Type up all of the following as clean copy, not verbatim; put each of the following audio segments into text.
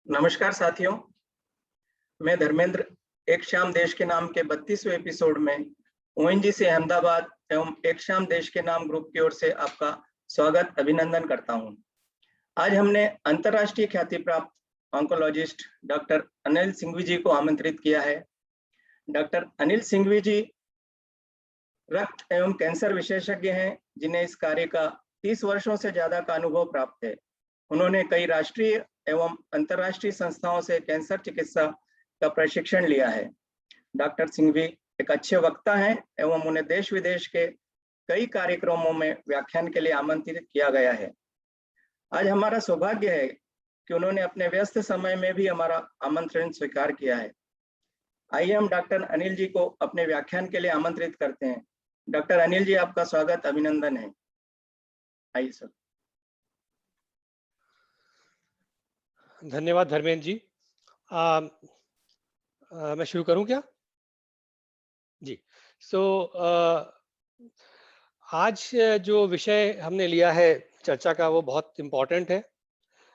नमस्कार साथियों, मैं धर्मेंद्र एक शाम देश के नाम के 32वें एपिसोड में ओएनजीसी अहमदाबाद एवं एक शाम देश के नाम ग्रुप की ओर से आपका स्वागत अभिनंदन करता हूं। आज हमने अंतर्राष्ट्रीय ख्याति प्राप्त ऑन्कोलॉजिस्ट डॉक्टर अनिल सिंघवी जी को आमंत्रित किया है। डॉक्टर अनिल सिंघवी जी रक्त एवं कैंसर विशेषज्ञ हैं, जिन्हें इस कार्य का 30 वर्षों से ज्यादा का अनुभव प्राप्त है। उन्होंने कई राष्ट्रीय एवं अंतर्राष्ट्रीय संस्थाओं से कैंसर चिकित्सा का प्रशिक्षण लिया है। डॉक्टर सिंघवी एक अच्छे वक्ता हैं एवं उन्हें देश विदेश के कई कार्यक्रमों में व्याख्यान के लिए आमंत्रित किया गया है। आज हमारा सौभाग्य है कि उन्होंने अपने व्यस्त समय में भी हमारा आमंत्रण स्वीकार किया है। आइए हम डॉक्टर अनिल जी को अपने व्याख्यान के लिए आमंत्रित करते हैं। डॉक्टर अनिल जी, आपका स्वागत अभिनंदन है। आइए सर। धन्यवाद धर्मेंद्र जी। मैं शुरू करूं क्या जी? आज जो विषय हमने लिया है चर्चा का वो बहुत इम्पोर्टेंट है।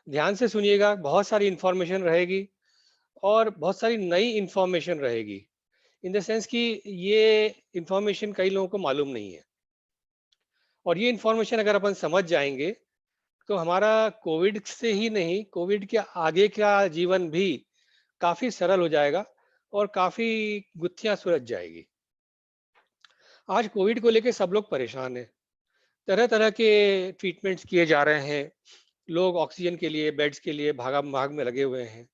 ध्यान से सुनिएगा, बहुत सारी इंफॉर्मेशन रहेगी और बहुत सारी नई इंफॉर्मेशन रहेगी। इन द सेंस कि ये इंफॉर्मेशन कई लोगों को मालूम नहीं है, और ये इंफॉर्मेशन अगर अपन समझ जाएंगे तो हमारा कोविड से ही नहीं, कोविड के आगे का जीवन भी काफी सरल हो जाएगा और काफी गुत्थियां सुलझ जाएगी। आज कोविड को लेकर सब लोग परेशान हैं, तरह तरह के ट्रीटमेंट्स किए जा रहे हैं, लोग ऑक्सीजन के लिए, बेड्स के लिए भागम भाग में लगे हुए हैं।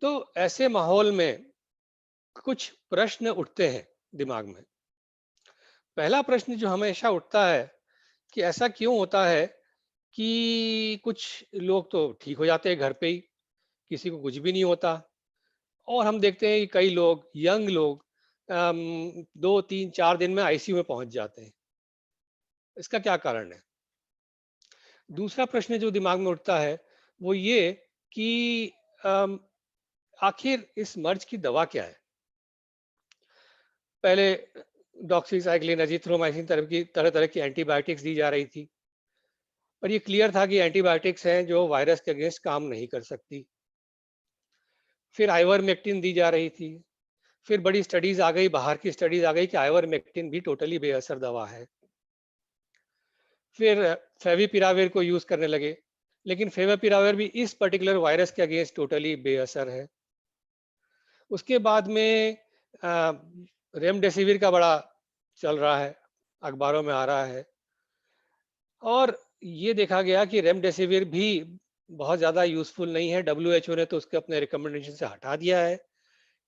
तो ऐसे माहौल में कुछ प्रश्न उठते हैं दिमाग में। पहला प्रश्न जो हमेशा उठता है कि ऐसा क्यों होता है कि कुछ लोग तो ठीक हो जाते हैं घर पे ही, किसी को कुछ भी नहीं होता, और हम देखते हैं कि कई लोग, यंग लोग 2, 3, 4 दिन में आईसीयू में पहुंच जाते हैं। इसका क्या कारण है? दूसरा प्रश्न जो दिमाग में उठता है वो ये कि अम, आखिर इस मर्ज की दवा क्या है? पहले डॉक्सीसाइक्लिन, अजीथ्रोमाइसिन तरह तरह की एंटीबायोटिक्स दी जा रही थी, पर ये क्लियर था कि एंटीबायोटिक्स हैं जो वायरस के अगेंस्ट काम नहीं कर सकती। फिर आइवरमेक्टिन दी जा रही थी, फिर बड़ी स्टडीज आ गई, बाहर की स्टडीज आ गई कि आइवरमेक्टिन भी टोटली बेअसर दवा है। फिर फेविपिराविर को यूज करने लगे, लेकिन फेविपिराविर भी इस पर्टिकुलर वायरस के अगेंस्ट टोटली बेअसर है। उसके बाद में रेमडेसिविर का बड़ा चल रहा है, अखबारों में आ रहा है, और ये देखा गया कि रेमडेसिविर भी बहुत ज़्यादा यूजफुल नहीं है। WHO ने तो उसके अपने रिकमेंडेशन से हटा दिया है।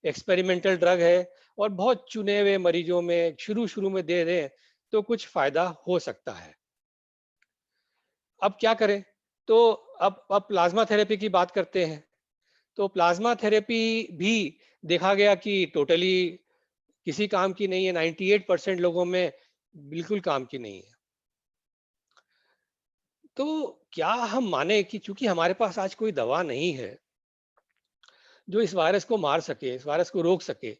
एक्सपेरिमेंटल ड्रग है और बहुत चुने हुए मरीजों में शुरू शुरू में दे दें तो कुछ फायदा हो सकता है। अब क्या करें? तो अब प्लाज्मा थेरेपी की बात करते हैं। तो प्लाज्मा थेरेपी भी देखा गया कि टोटली किसी काम की नहीं है, 98% लोगों में बिल्कुल काम की नहीं है। तो क्या हम माने कि चूंकि हमारे पास आज कोई दवा नहीं है जो इस वायरस को मार सके, इस वायरस को रोक सके,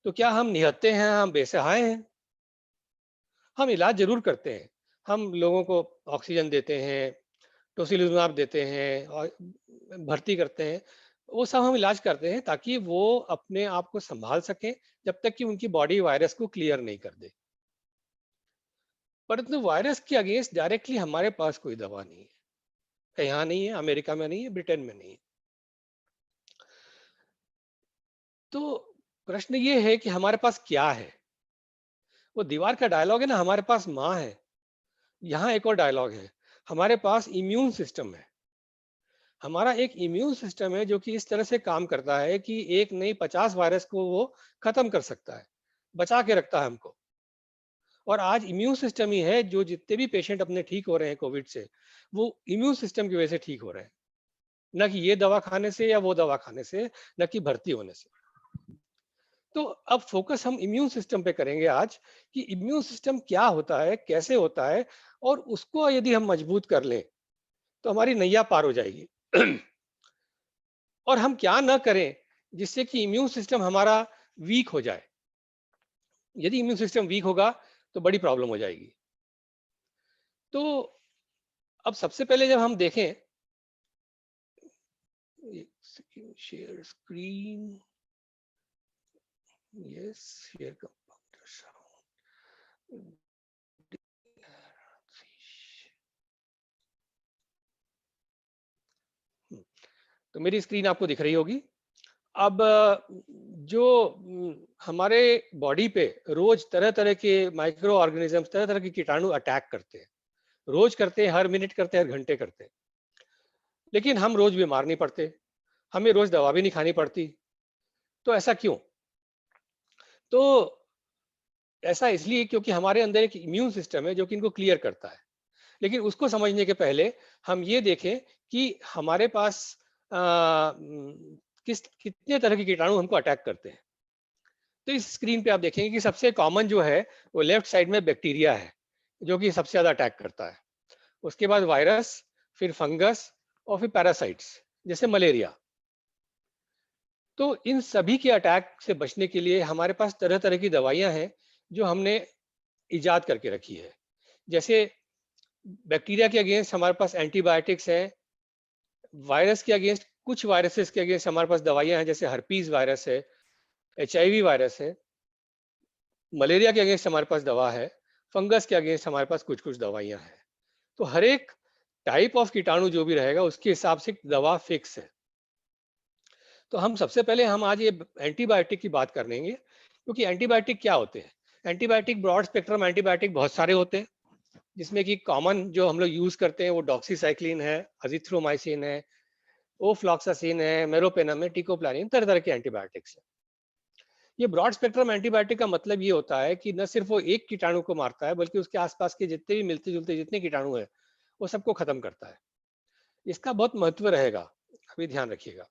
तो क्या हम निहत्थे हैं, हम बेसहाय हैं? हम इलाज जरूर करते हैं, हम लोगों को ऑक्सीजन देते हैं, टोसिलिजुमाब देते हैं और भर्ती करते हैं। वो सब हम इलाज करते हैं ताकि वो अपने आप को संभाल सकें जब तक कि उनकी बॉडी वायरस को क्लियर नहीं कर दे। परंतु वायरस के अगेंस्ट डायरेक्टली हमारे पास कोई दवा नहीं है। यहाँ नहीं है, अमेरिका में नहीं है, ब्रिटेन में नहीं है। तो प्रश्न ये है कि हमारे पास क्या है? वो दीवार का डायलॉग है ना, हमारे पास माँ है। यहाँ एक और डायलॉग है, हमारे पास इम्यून सिस्टम है। हमारा एक इम्यून सिस्टम है जो कि इस तरह से काम करता है कि एक नहीं 50 वायरस को वो खत्म कर सकता है, बचा के रखता है हमको। और आज इम्यून सिस्टम ही है जो जितने भी पेशेंट अपने ठीक हो रहे हैं कोविड से, वो इम्यून सिस्टम की वजह से ठीक हो रहे हैं, न कि ये दवा खाने से या वो दवा खाने से, न कि भर्ती होने से। तो अब फोकस हम इम्यून सिस्टम पे करेंगे आज, कि इम्यून सिस्टम क्या होता है, कैसे होता है, और उसको यदि हम मजबूत कर लें तो हमारी नैया पार हो जाएगी। और हम क्या ना करें जिससे कि इम्यून सिस्टम हमारा वीक हो जाए। यदि इम्यून सिस्टम वीक होगा तो बड़ी प्रॉब्लम हो जाएगी। तो अब सबसे पहले जब हम देखें share screen. Yes, share computer sound. तो मेरी स्क्रीन आपको दिख रही होगी। अब जो हमारे बॉडी पे रोज तरह तरह के माइक्रो ऑर्गेनिजम्स, तरह तरह के कीटाणु अटैक करते हैं, रोज करते हैं, हर मिनट करते हैं, हर घंटे करते हैं, लेकिन हम रोज बीमार नहीं पड़ते, हमें रोज दवा भी नहीं खानी पड़ती। तो ऐसा क्यों? तो ऐसा इसलिए क्योंकि हमारे अंदर एक इम्यून सिस्टम है जो कि इनको क्लियर करता है। लेकिन उसको समझने के पहले हम ये देखें कि हमारे पास कितने तरह के कीटाणु हमको अटैक करते हैं। तो इस स्क्रीन पे आप देखेंगे कि सबसे कॉमन जो है वो लेफ्ट साइड में बैक्टीरिया है, जो कि सबसे ज्यादा अटैक करता है। उसके बाद वायरस, फिर फंगस और फिर पैरासाइट्स जैसे मलेरिया। तो इन सभी के अटैक से बचने के लिए हमारे पास तरह तरह की दवाइयां हैं जो हमने इजाद करके रखी है। जैसे बैक्टीरिया के अगेंस्ट हमारे पास एंटीबायोटिक्स हैं, वायरस के अगेंस्ट, कुछ वायरसेस के अगेंस्ट हमारे पास दवाइयां हैं, जैसे हर्पीज वायरस है, HIV वायरस है। मलेरिया के अगेंस्ट हमारे पास दवा है, फंगस के अगेंस्ट हमारे पास कुछ कुछ दवाइयां हैं। तो हर एक टाइप ऑफ कीटाणु जो भी रहेगा उसके हिसाब से दवा फिक्स है। तो हम सबसे पहले हम आज ये एंटीबायोटिक की बात कर लेंगे, क्योंकि एंटीबायोटिक क्या होते हैं। एंटीबायोटिक, ब्रॉड स्पेक्ट्रम एंटीबायोटिक बहुत सारे होते हैं, जिसमें कि कॉमन जो हम लोग यूज करते हैं वो डॉक्सीसाइक्लिन है, अजिथ्रोमाइसिन है, ओफ्लॉक्सासिन है, मेरोपेनम है, टिकोप्लानिन, तरह तरह के एंटीबायोटिक्स है। ये ब्रॉड स्पेक्ट्रम एंटीबायोटिक का मतलब ये होता है कि न सिर्फ वो एक कीटाणु को मारता है, बल्कि उसके आसपास के जितने भी मिलते जुलते जितने कीटाणु है वो सबको खत्म करता है। इसका बहुत महत्व रहेगा, अभी ध्यान रखिएगा।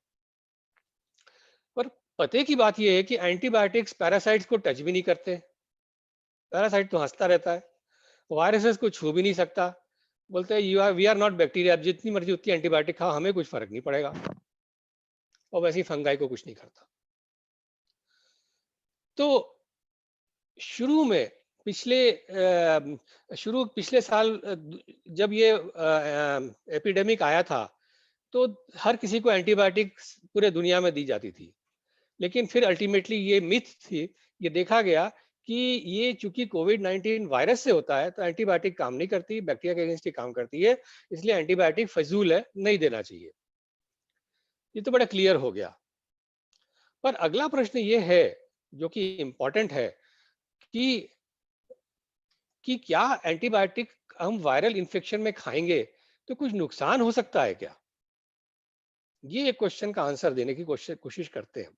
पर पते की बात यह है कि एंटीबायोटिक्स पैरासाइट्स को टच भी नहीं करते। पैरासाइट तो हंसता रहता है, वायरसेस को छू भी नहीं सकता, बोलते हैं वी आर नॉट बैक्टीरिया, आप जितनी मर्जी उतनी एंटीबायोटिक खाओ, हमें कुछ फर्क नहीं पड़ेगा। और वैसे ही फंगाई को कुछ नहीं करता। तो शुरू में पिछले साल जब ये एपिडेमिक आया था, तो हर किसी को एंटीबायोटिक पूरे दुनिया में दी जाती थी। लेकिन फिर अल्टीमेटली ये मिथ थी, ये देखा गया कि ये चूंकि कोविड-19 वायरस से होता है तो एंटीबायोटिक काम नहीं करती, बैक्टीरिया के अगेंस्ट ही काम करती है, इसलिए एंटीबायोटिक फजूल है, नहीं देना चाहिए। ये तो बड़ा क्लियर हो गया। पर अगला प्रश्न ये है जो कि इंपॉर्टेंट है कि क्या एंटीबायोटिक हम वायरल इन्फेक्शन में खाएंगे तो कुछ नुकसान हो सकता है क्या? ये एक क्वेश्चन का आंसर देने की कोशिश करते हैं।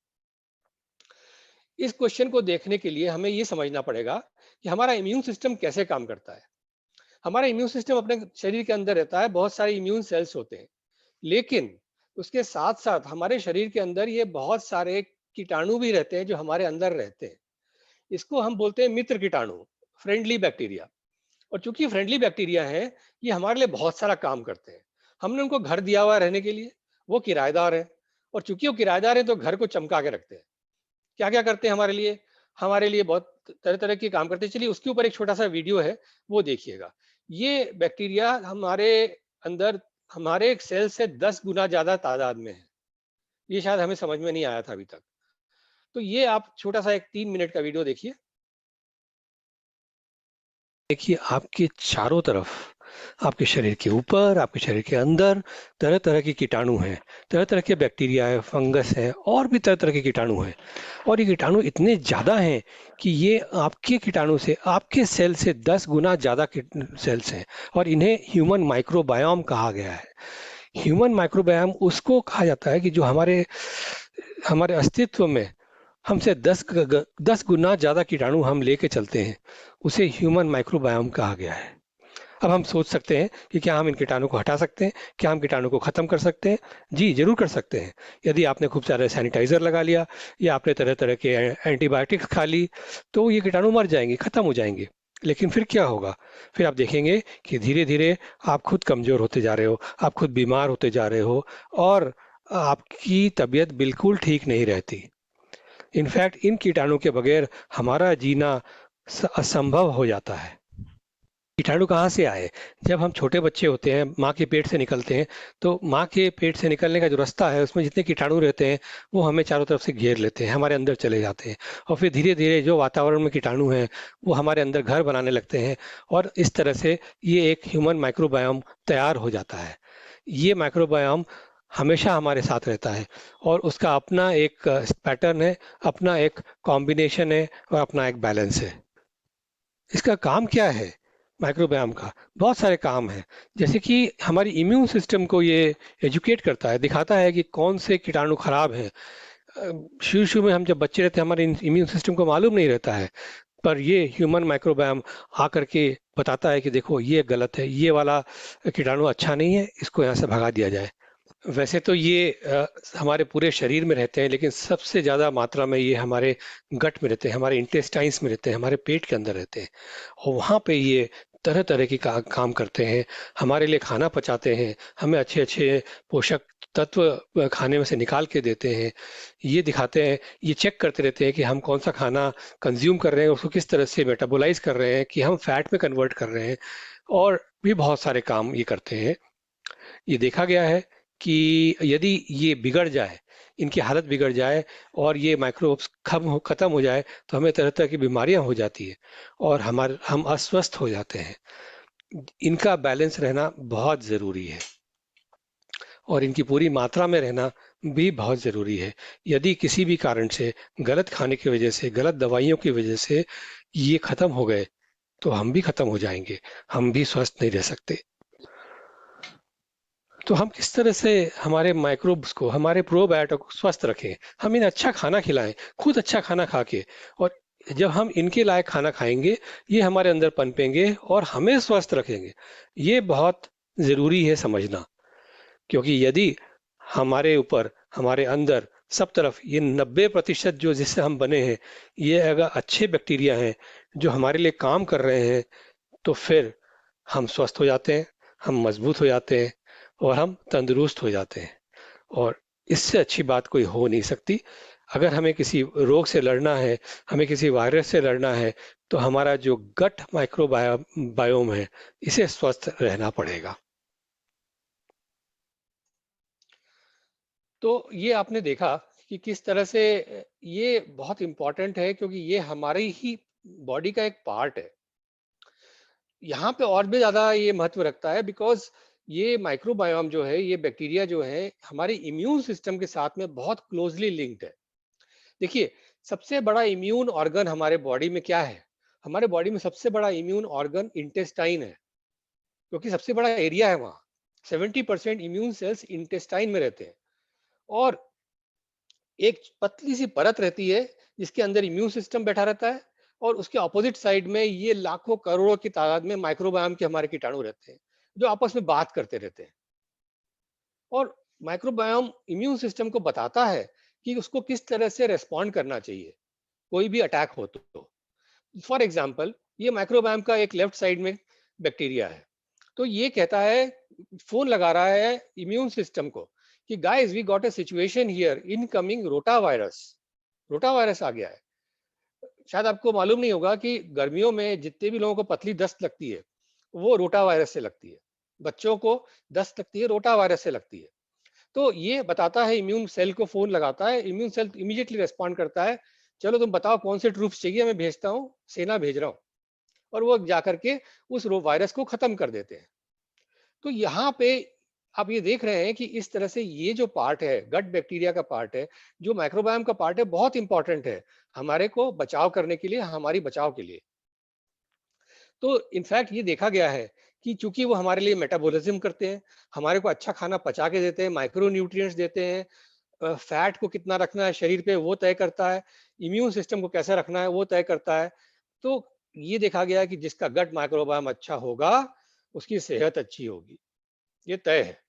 इस क्वेश्चन को देखने के लिए हमें ये समझना पड़ेगा कि हमारा इम्यून सिस्टम कैसे काम करता है। हमारा इम्यून सिस्टम अपने शरीर के अंदर रहता है, बहुत सारे इम्यून सेल्स होते हैं, लेकिन उसके साथ साथ हमारे शरीर के अंदर ये बहुत सारे कीटाणु भी रहते हैं जो हमारे अंदर रहते हैं। इसको हम बोलते हैं मित्र कीटाणु, फ्रेंडली बैक्टीरिया। और चूंकि फ्रेंडली बैक्टीरिया है, ये हमारे लिए बहुत सारा काम करते हैं। हमने उनको घर दिया हुआ है रहने के लिए, वो किराएदार है, और चूंकि वो किराएदार है तो घर को चमका के रखते हैं। क्या क्या करते हैं हमारे लिए बहुत तरह तरह के काम करते हैं। चलिए उसके ऊपर एक छोटा सा वीडियो है, वो देखिएगा। ये बैक्टीरिया हमारे अंदर हमारे सेल से 10 गुना ज्यादा तादाद में है। ये शायद हमें समझ में नहीं आया था अभी तक। तो ये आप छोटा सा एक 3 मिनट का वीडियो देखिए। देखिए आपके चारों तरफ, आपके शरीर के ऊपर, आपके शरीर के अंदर तरह तरह के कीटाणु हैं, तरह तरह के बैक्टीरिया है, फंगस है, और भी तरह तरह के कीटाणु हैं। और ये कीटाणु इतने ज़्यादा हैं कि ये आपके कीटाणु से, आपके सेल से 10 गुना ज़्यादा सेल्स हैं, और इन्हें ह्यूमन माइक्रोबायोम कहा गया है। ह्यूमन माइक्रोबायोम उसको कहा जाता है कि जो हमारे अस्तित्व में हमसे 10 गुना ज़्यादा कीटाणु हम लेके चलते हैं, उसे ह्यूमन माइक्रोबायोम कहा गया है। अब हम सोच सकते हैं कि क्या हम इन कीटाणु को हटा सकते हैं, क्या हम कीटाणु को खत्म कर सकते हैं? जी जरूर कर सकते हैं। यदि आपने खूब सारे सैनिटाइजर लगा लिया या आपने तरह तरह के एंटीबायोटिक्स खा ली, तो ये कीटाणु मर जाएंगे, खत्म हो जाएंगे। लेकिन फिर क्या होगा? फिर आप देखेंगे कि धीरे धीरे आप खुद कमजोर होते जा रहे हो, आप खुद बीमार होते जा रहे हो, और आपकी तबीयत बिल्कुल ठीक नहीं रहती। इनफैक्ट इन कीटाणु के बगैर हमारा जीना असंभव हो जाता है। कीटाणु कहाँ से आए? जब हम छोटे बच्चे होते हैं, माँ के पेट से निकलते हैं, तो माँ के पेट से निकलने का जो रास्ता है, उसमें जितने कीटाणु रहते हैं, वो हमें चारों तरफ से घेर लेते हैं, हमारे अंदर चले जाते हैं। और फिर धीरे-धीरे जो वातावरण में कीटाणु हैं, वो हमारे अंदर घर बनाने लगते हैं और इस तरह से ये एक ह्यूमन माइक्रोबायोम तैयार हो जाता है। ये माइक्रोबायोम हमेशा हमारे साथ रहता है और उसका अपना एक पैटर्न है, अपना एक कॉम्बिनेशन है और अपना एक बैलेंस है। इसका काम क्या है माइक्रोबायोम का? बहुत सारे काम हैं। जैसे कि हमारी इम्यून सिस्टम को ये एजुकेट करता है, दिखाता है कि कौन से कीटाणु खराब हैं। शुरू शुरू में हम जब बच्चे रहते हैं, हमारे इम्यून सिस्टम को मालूम नहीं रहता है, पर ये ह्यूमन माइक्रोबायोम आकर के बताता है कि देखो ये गलत है, ये वाला कीटाणु अच्छा नहीं है, इसको यहाँ से भगा दिया जाए। वैसे तो ये हमारे पूरे शरीर में रहते हैं, लेकिन सबसे ज़्यादा मात्रा में ये हमारे गट में रहते हैं, हमारे इंटेस्टाइन्स में रहते हैं, हमारे पेट के अंदर रहते हैं और वहाँ पे ये तरह तरह की काम करते हैं, हमारे लिए खाना पचाते हैं, हमें अच्छे अच्छे पोषक तत्व खाने में से निकाल के देते हैं। ये दिखाते हैं, ये चेक करते रहते हैं कि हम कौन सा खाना कंज्यूम कर रहे हैं, उसको किस तरह से मेटाबोलाइज कर रहे हैं, कि हम फैट में कन्वर्ट कर रहे हैं और भी बहुत सारे काम ये करते हैं। ये देखा गया है कि यदि ये बिगड़ जाए, इनकी हालत बिगड़ जाए और ये माइक्रोब्स खत्म हो जाए, तो हमें तरह तरह की बीमारियां हो जाती है और हम अस्वस्थ हो जाते हैं। इनका बैलेंस रहना बहुत ज़रूरी है और इनकी पूरी मात्रा में रहना भी बहुत ज़रूरी है। यदि किसी भी कारण से, गलत खाने की वजह से, गलत दवाइयों की वजह से ये खत्म हो गए, तो हम भी खत्म हो जाएंगे, हम भी स्वस्थ नहीं रह सकते। तो हम किस तरह से हमारे माइक्रोब्स को, हमारे प्रोबायोटिक को स्वस्थ रखें? हम इन्हें अच्छा खाना खिलाएं, खुद अच्छा खाना खा के, और जब हम इनके लायक खाना खाएंगे, ये हमारे अंदर पनपेंगे और हमें स्वस्थ रखेंगे। ये बहुत ज़रूरी है समझना, क्योंकि यदि हमारे ऊपर, हमारे अंदर सब तरफ ये 90% जो जिससे हम बने हैं, ये अगर अच्छे बैक्टीरिया हैं जो हमारे लिए काम कर रहे हैं, तो फिर हम स्वस्थ हो जाते हैं, हम मजबूत हो जाते हैं और हम तंदुरुस्त हो जाते हैं। और इससे अच्छी बात कोई हो नहीं सकती। अगर हमें किसी रोग से लड़ना है, हमें किसी वायरस से लड़ना है, तो हमारा जो गट माइक्रोबायोम है, इसे स्वस्थ रहना पड़ेगा। तो ये आपने देखा कि किस तरह से ये बहुत इंपॉर्टेंट है, क्योंकि ये हमारी ही बॉडी का एक पार्ट है। यहाँ पे और भी ज़्यादा ये महत्व रखता है, बिकॉज़ ये माइक्रोबायोम जो है, ये बैक्टीरिया जो है, हमारे इम्यून सिस्टम के साथ में बहुत क्लोज़ली लिंक्ड है। देखिए, सबसे बड़ा इम्यून ऑर्गन हमारे बॉडी में क्या है? हमारे बॉडी में सबसे बड़ा इम्यून ऑर्गन इंटेस्टाइन है, क्योंकि सबसे बड़ा एरिया है वहाँ। 70% इम्यून सेल्स इंटेस्टाइन में रहते हैं और एक पतली सी परत रहती है जिसके अंदर इम्यून सिस्टम बैठा रहता है, और उसके ऑपोजिट साइड में ये लाखों करोड़ों की तादाद में माइक्रोबायोम के हमारे कीटाणु रहते हैं, जो आपस में बात करते रहते हैं। और माइक्रोबायोम इम्यून सिस्टम को बताता है कि उसको किस तरह से रेस्पॉन्ड करना चाहिए कोई भी अटैक हो तो। फॉर एग्जाम्पल, ये माइक्रोबायोम का एक लेफ्ट साइड में बैक्टीरिया है, तो ये कहता है, फोन लगा रहा है इम्यून सिस्टम को कि guys we got a situation here, incoming rotavirus. Rotavirus आ गया है। शायद आपको मालूम नहीं होगा कि गर्मियों में जितने भी लोगों को पतली दस्त लगती है, वो रोटा वायरस से लगती है। बच्चों को दस्त लगती है, रोटा वायरस से लगती है। तो ये बताता है, इम्यून सेल को फोन लगाता है, इम्यून सेल इमीडिएटली रेस्पॉन्ड करता है, चलो तुम बताओ कौन से ट्रूप्स चाहिए, मैं भेजता हूँ, सेना भेज रहा हूँ। और वो जाकर के उस वायरस को खत्म कर देते हैं। तो यहाँ पे आप ये देख रहे हैं कि इस तरह से ये जो पार्ट है, गट बैक्टीरिया का पार्ट है, जो माइक्रोबायोम का पार्ट है, बहुत इंपॉर्टेंट है हमारे को बचाव करने के लिए, हमारी बचाव के लिए। तो इनफैक्ट ये देखा गया है कि चूंकि वो हमारे लिए मेटाबॉलिज्म करते हैं, हमारे को अच्छा खाना पचा के देते हैं, माइक्रो न्यूट्रिएंट्स देते हैं, फैट को कितना रखना है शरीर पे वो तय करता है, इम्यून सिस्टम को कैसे रखना है वो तय करता है। तो ये देखा गया है कि जिसका गट माइक्रोबायोम अच्छा होगा, उसकी सेहत अच्छी होगी, ये तय है।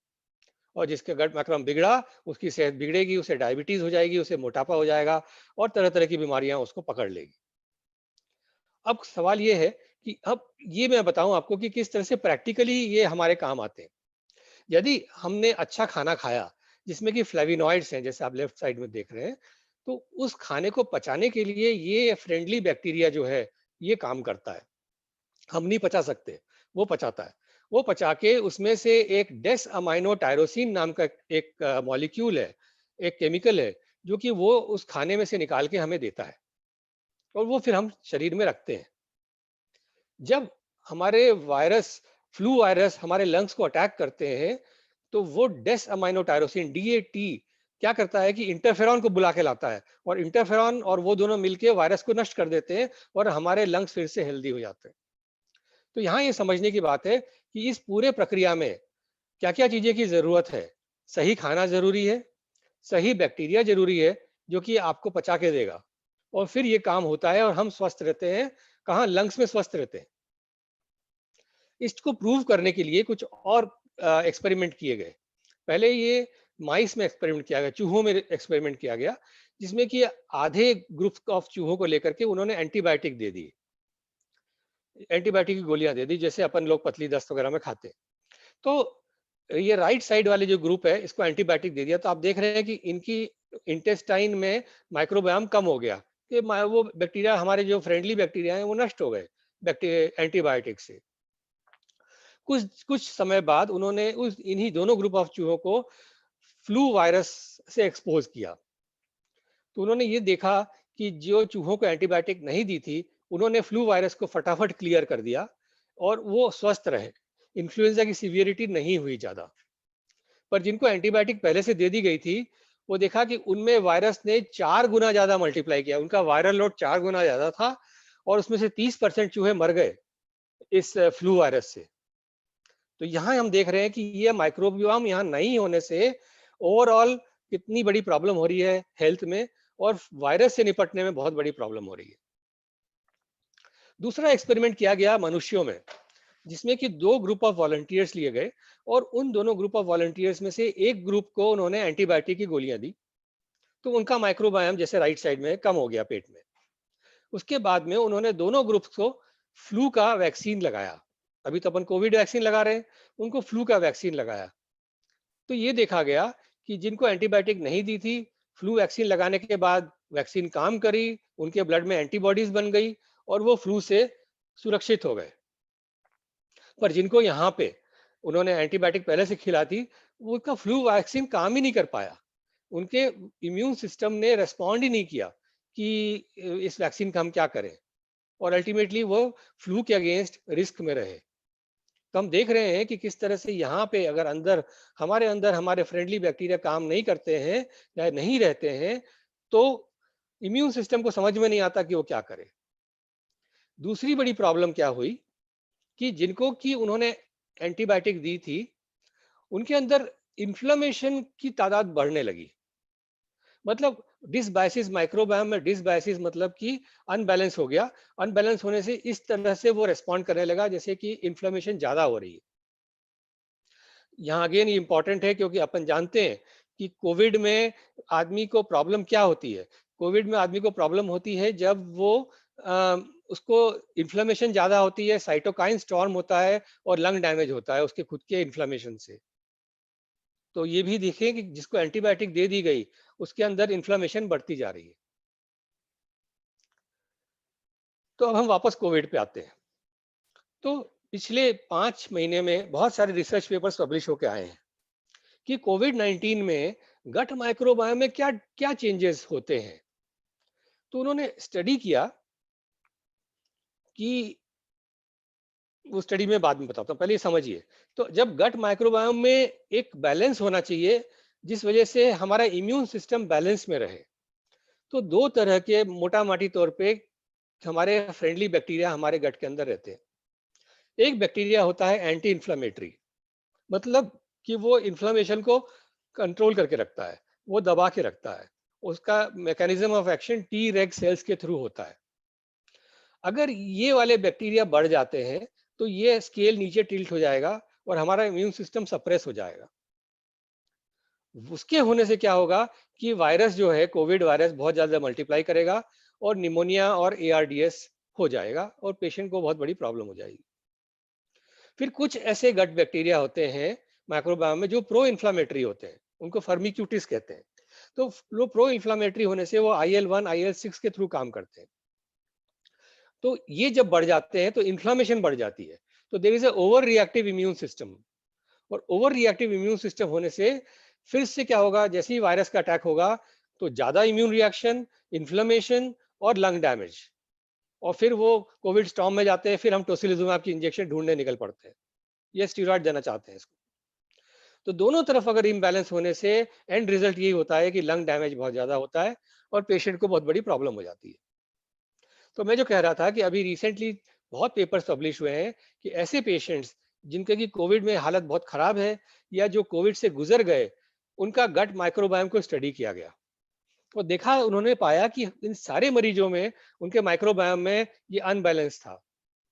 और जिसका गट माइक्रोबायोम बिगड़ा, उसकी सेहत बिगड़ेगी, उसे डायबिटीज हो जाएगी, उसे मोटापा हो जाएगा और तरह तरह की बीमारियां उसको पकड़ लेगी। अब सवाल ये है कि अब ये मैं बताऊं आपको कि किस तरह से प्रैक्टिकली ये हमारे काम आते हैं। यदि हमने अच्छा खाना खाया जिसमें कि फ्लेविनॉइड्स हैं, जैसे आप लेफ्ट साइड में देख रहे हैं, तो उस खाने को पचाने के लिए ये फ्रेंडली बैक्टीरिया जो है, ये काम करता है। हम नहीं पचा सकते, वो पचाता है। वो पचा के उसमें से एक डेस अमाइनो टायरोसिन नाम का एक मॉलिक्यूल है, एक केमिकल है, जो कि वो उस खाने में से निकाल के हमें देता है और वो फिर हम शरीर में रखते हैं। जब हमारे वायरस, फ्लू वायरस हमारे लंग्स को अटैक करते हैं, तो वो डेस अमाइनो टायरोसिन DAT क्या करता है कि इंटरफेरॉन को बुला के लाता है, और इंटरफेरॉन और वो दोनों मिलके वायरस को नष्ट कर देते हैं और हमारे लंग्स फिर से हेल्दी हो जाते हैं। तो यहाँ ये समझने की बात है कि इस पूरे प्रक्रिया में क्या क्या चीजें की जरूरत है। सही खाना जरूरी है, सही बैक्टीरिया जरूरी है जो कि आपको पचा के देगा, और फिर ये काम होता है और हम स्वस्थ रहते हैं। कहाँ? लंग्स में स्वस्थ रहते हैं। इसको प्रूव करने के लिए कुछ और एक्सपेरिमेंट किए गए। पहले ये माइस में एक्सपेरिमेंट किया गया, चूहों में एक्सपेरिमेंट किया गया, जिसमें कि आधे ग्रुप ऑफ चूहों को लेकर के उन्होंने एंटीबायोटिक दे दी, एंटीबायोटिक की गोलियां दे दी, जैसे अपन लोग पतली दस्त वगैरह में खाते हैं। तो ये राइट साइड वाले जो ग्रुप है, इसको एंटीबायोटिक दे दिया, तो आप देख रहे हैं कि इनकी इंटेस्टाइन में माइक्रोबायोम कम हो गया, कि वो बैक्टीरिया, हमारे जो फ्रेंडली बैक्टीरिया हैं वो नष्ट हो गए बैक्टीरिया एंटीबायोटिक से। कुछ कुछ समय बाद उन्होंने उस इन्हीं दोनों ग्रुप ऑफ चूहों को फ्लू वायरस से एक्सपोज किया। तो उन्होंने ये देखा कि जो चूहों को एंटीबायोटिक नहीं दी थी, उन्होंने फ्लू वायरस को फटाफट क्लियर कर दिया और वो स्वस्थ रहे। इन्फ्लुएंजा की सीवियरिटी नहीं हुई ज्यादा। पर जिनको एंटीबायोटिक पहले से दे दी गई थी, वो देखा कि उनमें वायरस ने 4 गुना ज्यादा मल्टीप्लाई किया, उनका वायरल लोड 4 गुना ज्यादा था, और उसमें से 30% चूहे मर गए इस फ्लू वायरस से। तो यहाँ हम देख रहे हैं कि ये माइक्रोबियोम यहाँ नहीं होने से ओवरऑल कितनी बड़ी प्रॉब्लम हो रही है हेल्थ में, और वायरस से निपटने में बहुत बड़ी प्रॉब्लम हो रही है। दूसरा एक्सपेरिमेंट किया गया मनुष्यों में, जिसमें कि 2 ग्रुप ऑफ वॉलंटियर्स लिए गए, और उन दोनों ग्रुप ऑफ वॉलंटियर्स में से एक ग्रुप को उन्होंने एंटीबायोटिक की गोलियां दी, तो उनका माइक्रोबायोम जैसे राइट साइड में कम हो गया पेट में। उसके बाद में उन्होंने दोनों ग्रुप्स को फ्लू का वैक्सीन लगाया। अभी तो अपन कोविड वैक्सीन लगा रहे हैं, उनको फ्लू का वैक्सीन लगाया। तो ये देखा गया कि जिनको एंटीबायोटिक नहीं दी थी, फ्लू वैक्सीन लगाने के बाद वैक्सीन काम करी, उनके ब्लड में एंटीबॉडीज बन गई और वो फ्लू से सुरक्षित हो गए। पर जिनको यहाँ पे उन्होंने एंटीबायोटिक पहले से खिला थी, उनका फ्लू वैक्सीन काम ही नहीं कर पाया। उनके इम्यून सिस्टम ने रेस्पॉन्ड ही नहीं किया कि इस वैक्सीन का हम क्या करें, और अल्टीमेटली वो फ्लू के अगेंस्ट रिस्क में रहे। तो हम देख रहे हैं कि किस तरह से यहाँ पे अगर अंदर हमारे फ्रेंडली बैक्टीरिया काम नहीं करते हैं या नहीं रहते हैं, तो इम्यून सिस्टम को समझ में नहीं आता कि वो क्या करे। दूसरी बड़ी प्रॉब्लम क्या हुई कि जिनको कि उन्होंने एंटीबायोटिक दी थी, उनके अंदर इन्फ्लेमेशन की तादाद बढ़ने लगी। मतलब डिसबायोसिस, माइक्रोबायोम में डिसबायोसिस मतलब कि अनबैलेंस हो गया। अनबैलेंस होने से इस तरह से वो रेस्पॉन्ड करने लगा जैसे कि इन्फ्लेमेशन ज्यादा हो रही है। यहाँ अगेन ये इंपॉर्टेंट है, क्योंकि अपन जानते हैं कि कोविड में आदमी को प्रॉब्लम क्या होती है। कोविड में आदमी को प्रॉब्लम होती है जब वो उसको इन्फ्लेमेशन ज्यादा होती है, साइटोकाइन स्टॉर्म होता है और लंग डैमेज होता है उसके खुद के इन्फ्लेमेशन से। तो ये भी देखें कि जिसको एंटीबायोटिक दे दी गई, उसके अंदर इन्फ्लेमेशन बढ़ती जा रही है। तो अब हम वापस कोविड पे आते हैं। तो पिछले 5 महीने में बहुत सारे रिसर्च पेपर्स पब्लिश होकर आए हैं कि कोविड-19 में गट माइक्रोबायोम में क्या क्या चेंजेस होते हैं। तो उन्होंने स्टडी किया कि, वो स्टडी में बाद में बताता हूँ, पहले ये समझिए। तो जब गट माइक्रोबायोम में एक बैलेंस होना चाहिए, जिस वजह से हमारा इम्यून सिस्टम बैलेंस में रहे, तो 2 तरह के मोटा माटी तौर पे हमारे फ्रेंडली बैक्टीरिया हमारे गट के अंदर रहते हैं। एक बैक्टीरिया होता है एंटी इन्फ्लेमेटरी, मतलब कि वो इन्फ्लेमेशन को कंट्रोल करके रखता है, वो दबा के रखता है। उसका मैकेनिज्म ऑफ एक्शन टी रेग सेल्स के थ्रू होता है। अगर ये वाले बैक्टीरिया बढ़ जाते हैं, तो ये स्केल नीचे टिल्ट हो जाएगा और हमारा इम्यून सिस्टम सप्रेस हो जाएगा। उसके होने से क्या होगा कि वायरस जो है, कोविड वायरस बहुत ज्यादा मल्टीप्लाई करेगा और निमोनिया और ARDS हो जाएगा और पेशेंट को बहुत बड़ी प्रॉब्लम हो जाएगी। फिर कुछ ऐसे गट बैक्टीरिया होते हैं माइक्रोबायोम में जो प्रो इन्फ्लामेटरी होते हैं, उनको फर्मिक्यूटिस कहते हैं। तो वो प्रो इन्फ्लामेटरी होने से वो IL-1 IL-6 के थ्रू काम करते हैं। तो ये जब बढ़ जाते हैं तो इन्फ्लामेशन बढ़ जाती है। तो there is a over reactive immune system, और ओवर रिएक्टिव इम्यून सिस्टम होने से फिर से क्या होगा, जैसे ही वायरस का अटैक होगा तो ज्यादा इम्यून रिएक्शन, इन्फ्लेमेशन और लंग डैमेज, और फिर वो कोविड स्टॉर्म में जाते हैं, फिर हम टोसिलिजुमाब की इंजेक्शन ढूंढने निकल पड़ते हैं, ये स्टीरॉयड देना चाहते हैं इसको। तो दोनों तरफ अगर इम्बैलेंस होने से एंड रिजल्ट यही होता है कि लंग डैमेज बहुत ज्यादा होता है और पेशेंट को बहुत बड़ी प्रॉब्लम हो जाती है। तो मैं जो कह रहा था कि अभी रिसेंटली बहुत पेपर्स पब्लिश हुए हैं कि ऐसे पेशेंट्स जिनके की कोविड में हालत बहुत खराब है या जो कोविड से गुजर गए, उनका गट माइक्रोबायोम को स्टडी किया गया और देखा, उन्होंने पाया कि इन सारे मरीजों में उनके माइक्रोबायोम में ये अनबैलेंस था,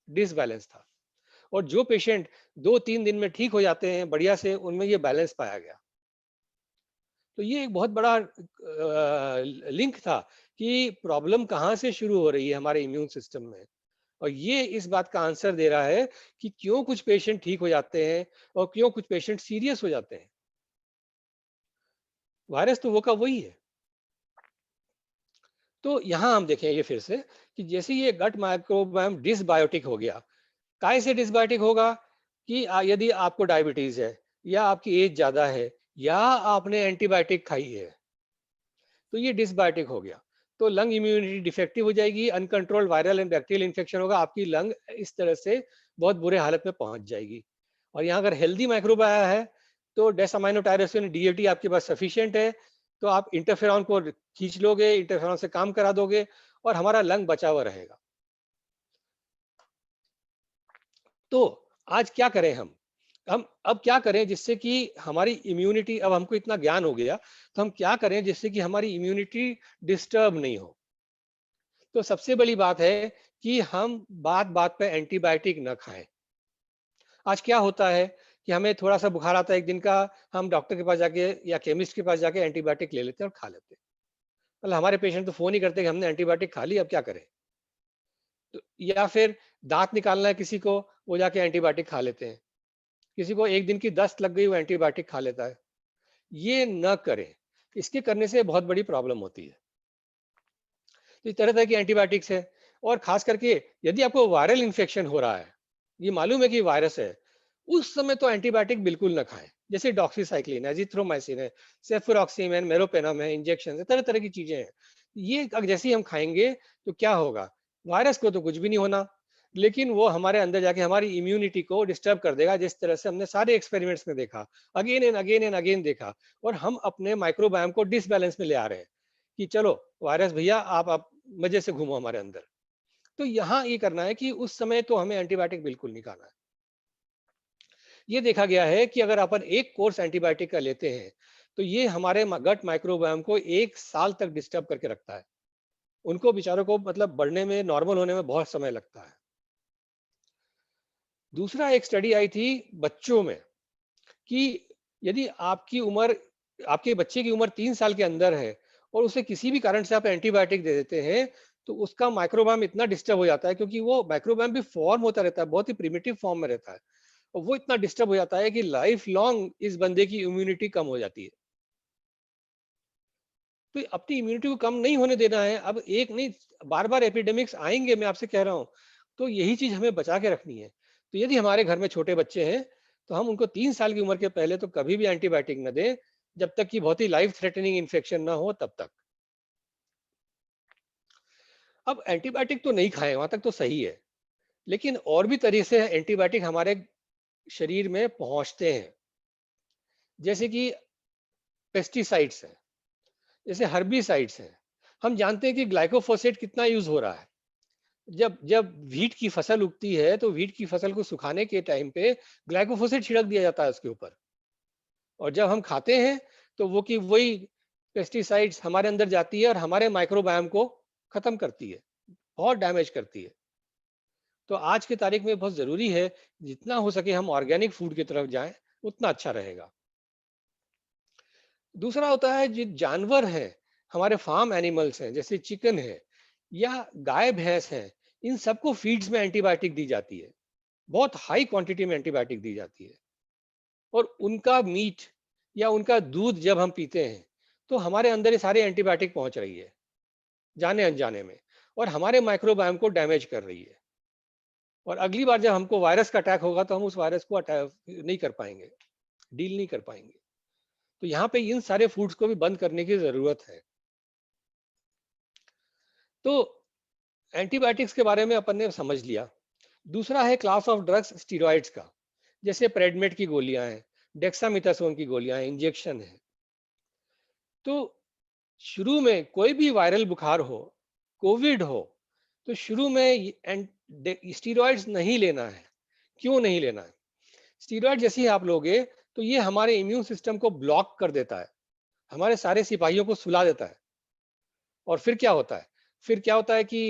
डिसबैलेंस था, और जो पेशेंट 2-3 दिन में ठीक हो जाते हैं बढ़िया से, उनमें ये बैलेंस पाया गया। तो ये एक बहुत बड़ा लिंक था कि प्रॉब्लम कहाँ से शुरू हो रही है हमारे इम्यून सिस्टम में, और ये इस बात का आंसर दे रहा है कि क्यों कुछ पेशेंट ठीक हो जाते हैं और क्यों कुछ पेशेंट सीरियस हो जाते हैं। वायरस तो वो का वही है। तो यहाँ हम देखें ये फिर से कि जैसे ये गट माइक्रोबायोम डिसबायोटिक हो गया, काय से डिसबायोटिक होगा कि यदि आपको डायबिटीज है या आपकी एज ज्यादा है या आपने एंटीबायोटिक खाई है, तो ये डिसबायोटिक हो गया। तो लंग इम्यूनिटी डिफेक्टिव हो जाएगी, uncontrolled viral and bacterial infection होगा, आपकी लंग इस तरह से बहुत बुरे हालत में पहुंच जाएगी। और यहाँ अगर हेल्दी माइक्रोबाया है तो डेसअमाइनोटायरोसिन डीएटी आपके पास सफिशिएंट है, तो आप इंटरफेरॉन को खींच लोगे, इंटरफेरॉन से काम करा दोगे और हमारा लंग बचा हुआ रहेगा। तो आज क्या करें हम अब क्या करें जिससे कि हमारी इम्यूनिटी, अब हमको इतना ज्ञान हो गया, तो हम क्या करें जिससे कि हमारी इम्यूनिटी डिस्टर्ब नहीं हो। तो सबसे बड़ी बात है कि हम बात बात पे एंटीबायोटिक न खाएं। आज क्या होता है कि हमें थोड़ा सा बुखार आता है एक दिन का, हम डॉक्टर के पास जाके या केमिस्ट के पास जाके एंटीबायोटिक ले लेते हैं और खा लेते हैं। मतलब हमारे पेशेंट तो फोन ही करते हैं कि हमने एंटीबायोटिक खा ली, अब क्या करें। तो या फिर दांत निकालना है किसी को, वो जाके एंटीबायोटिक खा लेते हैं। किसी को एक दिन की दस्त लग गई, वो एंटीबायोटिक खा लेता है। ये न करें, इसके करने से बहुत बड़ी प्रॉब्लम होती है। तो इस तरह तरह की एंटीबायोटिक्स है, और खास करके यदि आपको वायरल इन्फेक्शन हो रहा है, ये मालूम है कि वायरस है, उस समय तो एंटीबायोटिक बिल्कुल ना खाएं। जैसे डॉक्सीसाइक्लिन है, एजिथ्रोमाइसिन है, सेफुरॉक्सीम, मेरोपेनम है, इंजेक्शन है, तरह तरह की चीजें हैं। ये जैसे ही हम खाएंगे तो क्या होगा, वायरस को तो कुछ भी नहीं होना, लेकिन वो हमारे अंदर जाके हमारी इम्यूनिटी को डिस्टर्ब कर देगा, जिस तरह से हमने सारे एक्सपेरिमेंट्स में देखा, अगेन एंड अगेन देखा, और हम अपने माइक्रोबायोम को डिसबैलेंस में ले आ रहे हैं कि चलो वायरस भैया आप मजे से घूमो हमारे अंदर। तो यहाँ ये करना है कि उस समय तो हमें एंटीबायोटिक बिल्कुल नहीं खाना है। ये देखा गया है कि अगर अपन एक कोर्स एंटीबायोटिक का लेते हैं तो ये हमारे गट माइक्रोबायोम को 1 साल तक डिस्टर्ब करके रखता है। उनको बेचारों को मतलब बढ़ने में, नॉर्मल होने में बहुत समय लगता है। दूसरा एक स्टडी आई थी बच्चों में कि यदि आपकी उम्र, आपके बच्चे की उम्र 3 साल के अंदर है और उसे किसी भी कारण से आप एंटीबायोटिक दे देते हैं, तो उसका माइक्रोबायोम इतना डिस्टर्ब हो जाता है, क्योंकि वो माइक्रोबायोम भी फॉर्म होता रहता है, बहुत ही प्रिमिटिव फॉर्म में रहता है, और वो इतना डिस्टर्ब हो जाता है कि लाइफ लॉन्ग इस बंदे की इम्यूनिटी कम हो जाती है। तो अपनी इम्यूनिटी को कम नहीं होने देना है। अब एक नहीं, बार बार एपिडेमिक्स आएंगे, मैं आपसे कह रहा हूँ। तो यही चीज हमें बचा के रखनी है। तो यदि हमारे घर में छोटे बच्चे हैं तो हम उनको 3 साल की उम्र के पहले तो कभी भी एंटीबायोटिक न दें, जब तक कि बहुत ही लाइफ थ्रेटनिंग इन्फेक्शन ना हो तब तक। अब एंटीबायोटिक तो नहीं खाएं, वहां तक तो सही है, लेकिन और भी तरीके से एंटीबायोटिक हमारे शरीर में पहुंचते हैं, जैसे कि पेस्टिसाइड्स हैं, जैसे हर्बिसाइड्स हैं। हम जानते हैं कि ग्लाइकोफोसेट कितना यूज हो रहा है। जब जब व्हीट की फसल उगती है तो व्हीट की फसल को सुखाने के टाइम पे ग्लाइकोफोसेट छिड़क दिया जाता है उसके ऊपर, और जब हम खाते हैं तो वो की वही पेस्टिसाइड्स हमारे अंदर जाती है और हमारे माइक्रोबायोम को खत्म करती है, बहुत डैमेज करती है। तो आज की तारीख में बहुत जरूरी है, जितना हो सके हम ऑर्गेनिक फूड की तरफ जाएं, उतना अच्छा रहेगा। दूसरा होता है जो जानवर हैं, हमारे फार्म एनिमल्स हैं, जैसे चिकन है या गाय भैंस है, इन सबको फीड्स में एंटीबायोटिक दी जाती है, बहुत हाई क्वांटिटी में एंटीबायोटिक दी जाती है। और उनका मीट या उनका दूध जब हम पीते हैं तो हमारे अंदर ये सारे एंटीबायोटिक पहुंच रही है जाने अनजाने में, और हमारे माइक्रोबायोम को डैमेज कर रही है। और अगली बार जब हमको वायरस का अटैक होगा तो हम उस वायरस को अटैक नहीं कर पाएंगे, डील नहीं कर पाएंगे। तो यहाँ पे इन सारे फूड्स को भी बंद करने की जरूरत है। तो एंटीबायोटिक्स के बारे में अपन ने समझ लिया। दूसरा है क्लास ऑफ ड्रग्स स्टीरॉइड्स का, जैसे प्रेडमेट की गोलियां हैं, डेक्सामिथासोन की गोलियां हैं, इंजेक्शन है। तो शुरू में कोई भी वायरल बुखार हो, कोविड हो, तो शुरू में स्टीरॉइड्स नहीं लेना है। क्यों नहीं लेना है? स्टीरॉइड जैसे ही आप लोगे तो ये हमारे इम्यून सिस्टम को ब्लॉक कर देता है, हमारे सारे सिपाहियों को सुला देता है। और फिर क्या होता है? फिर क्या होता है कि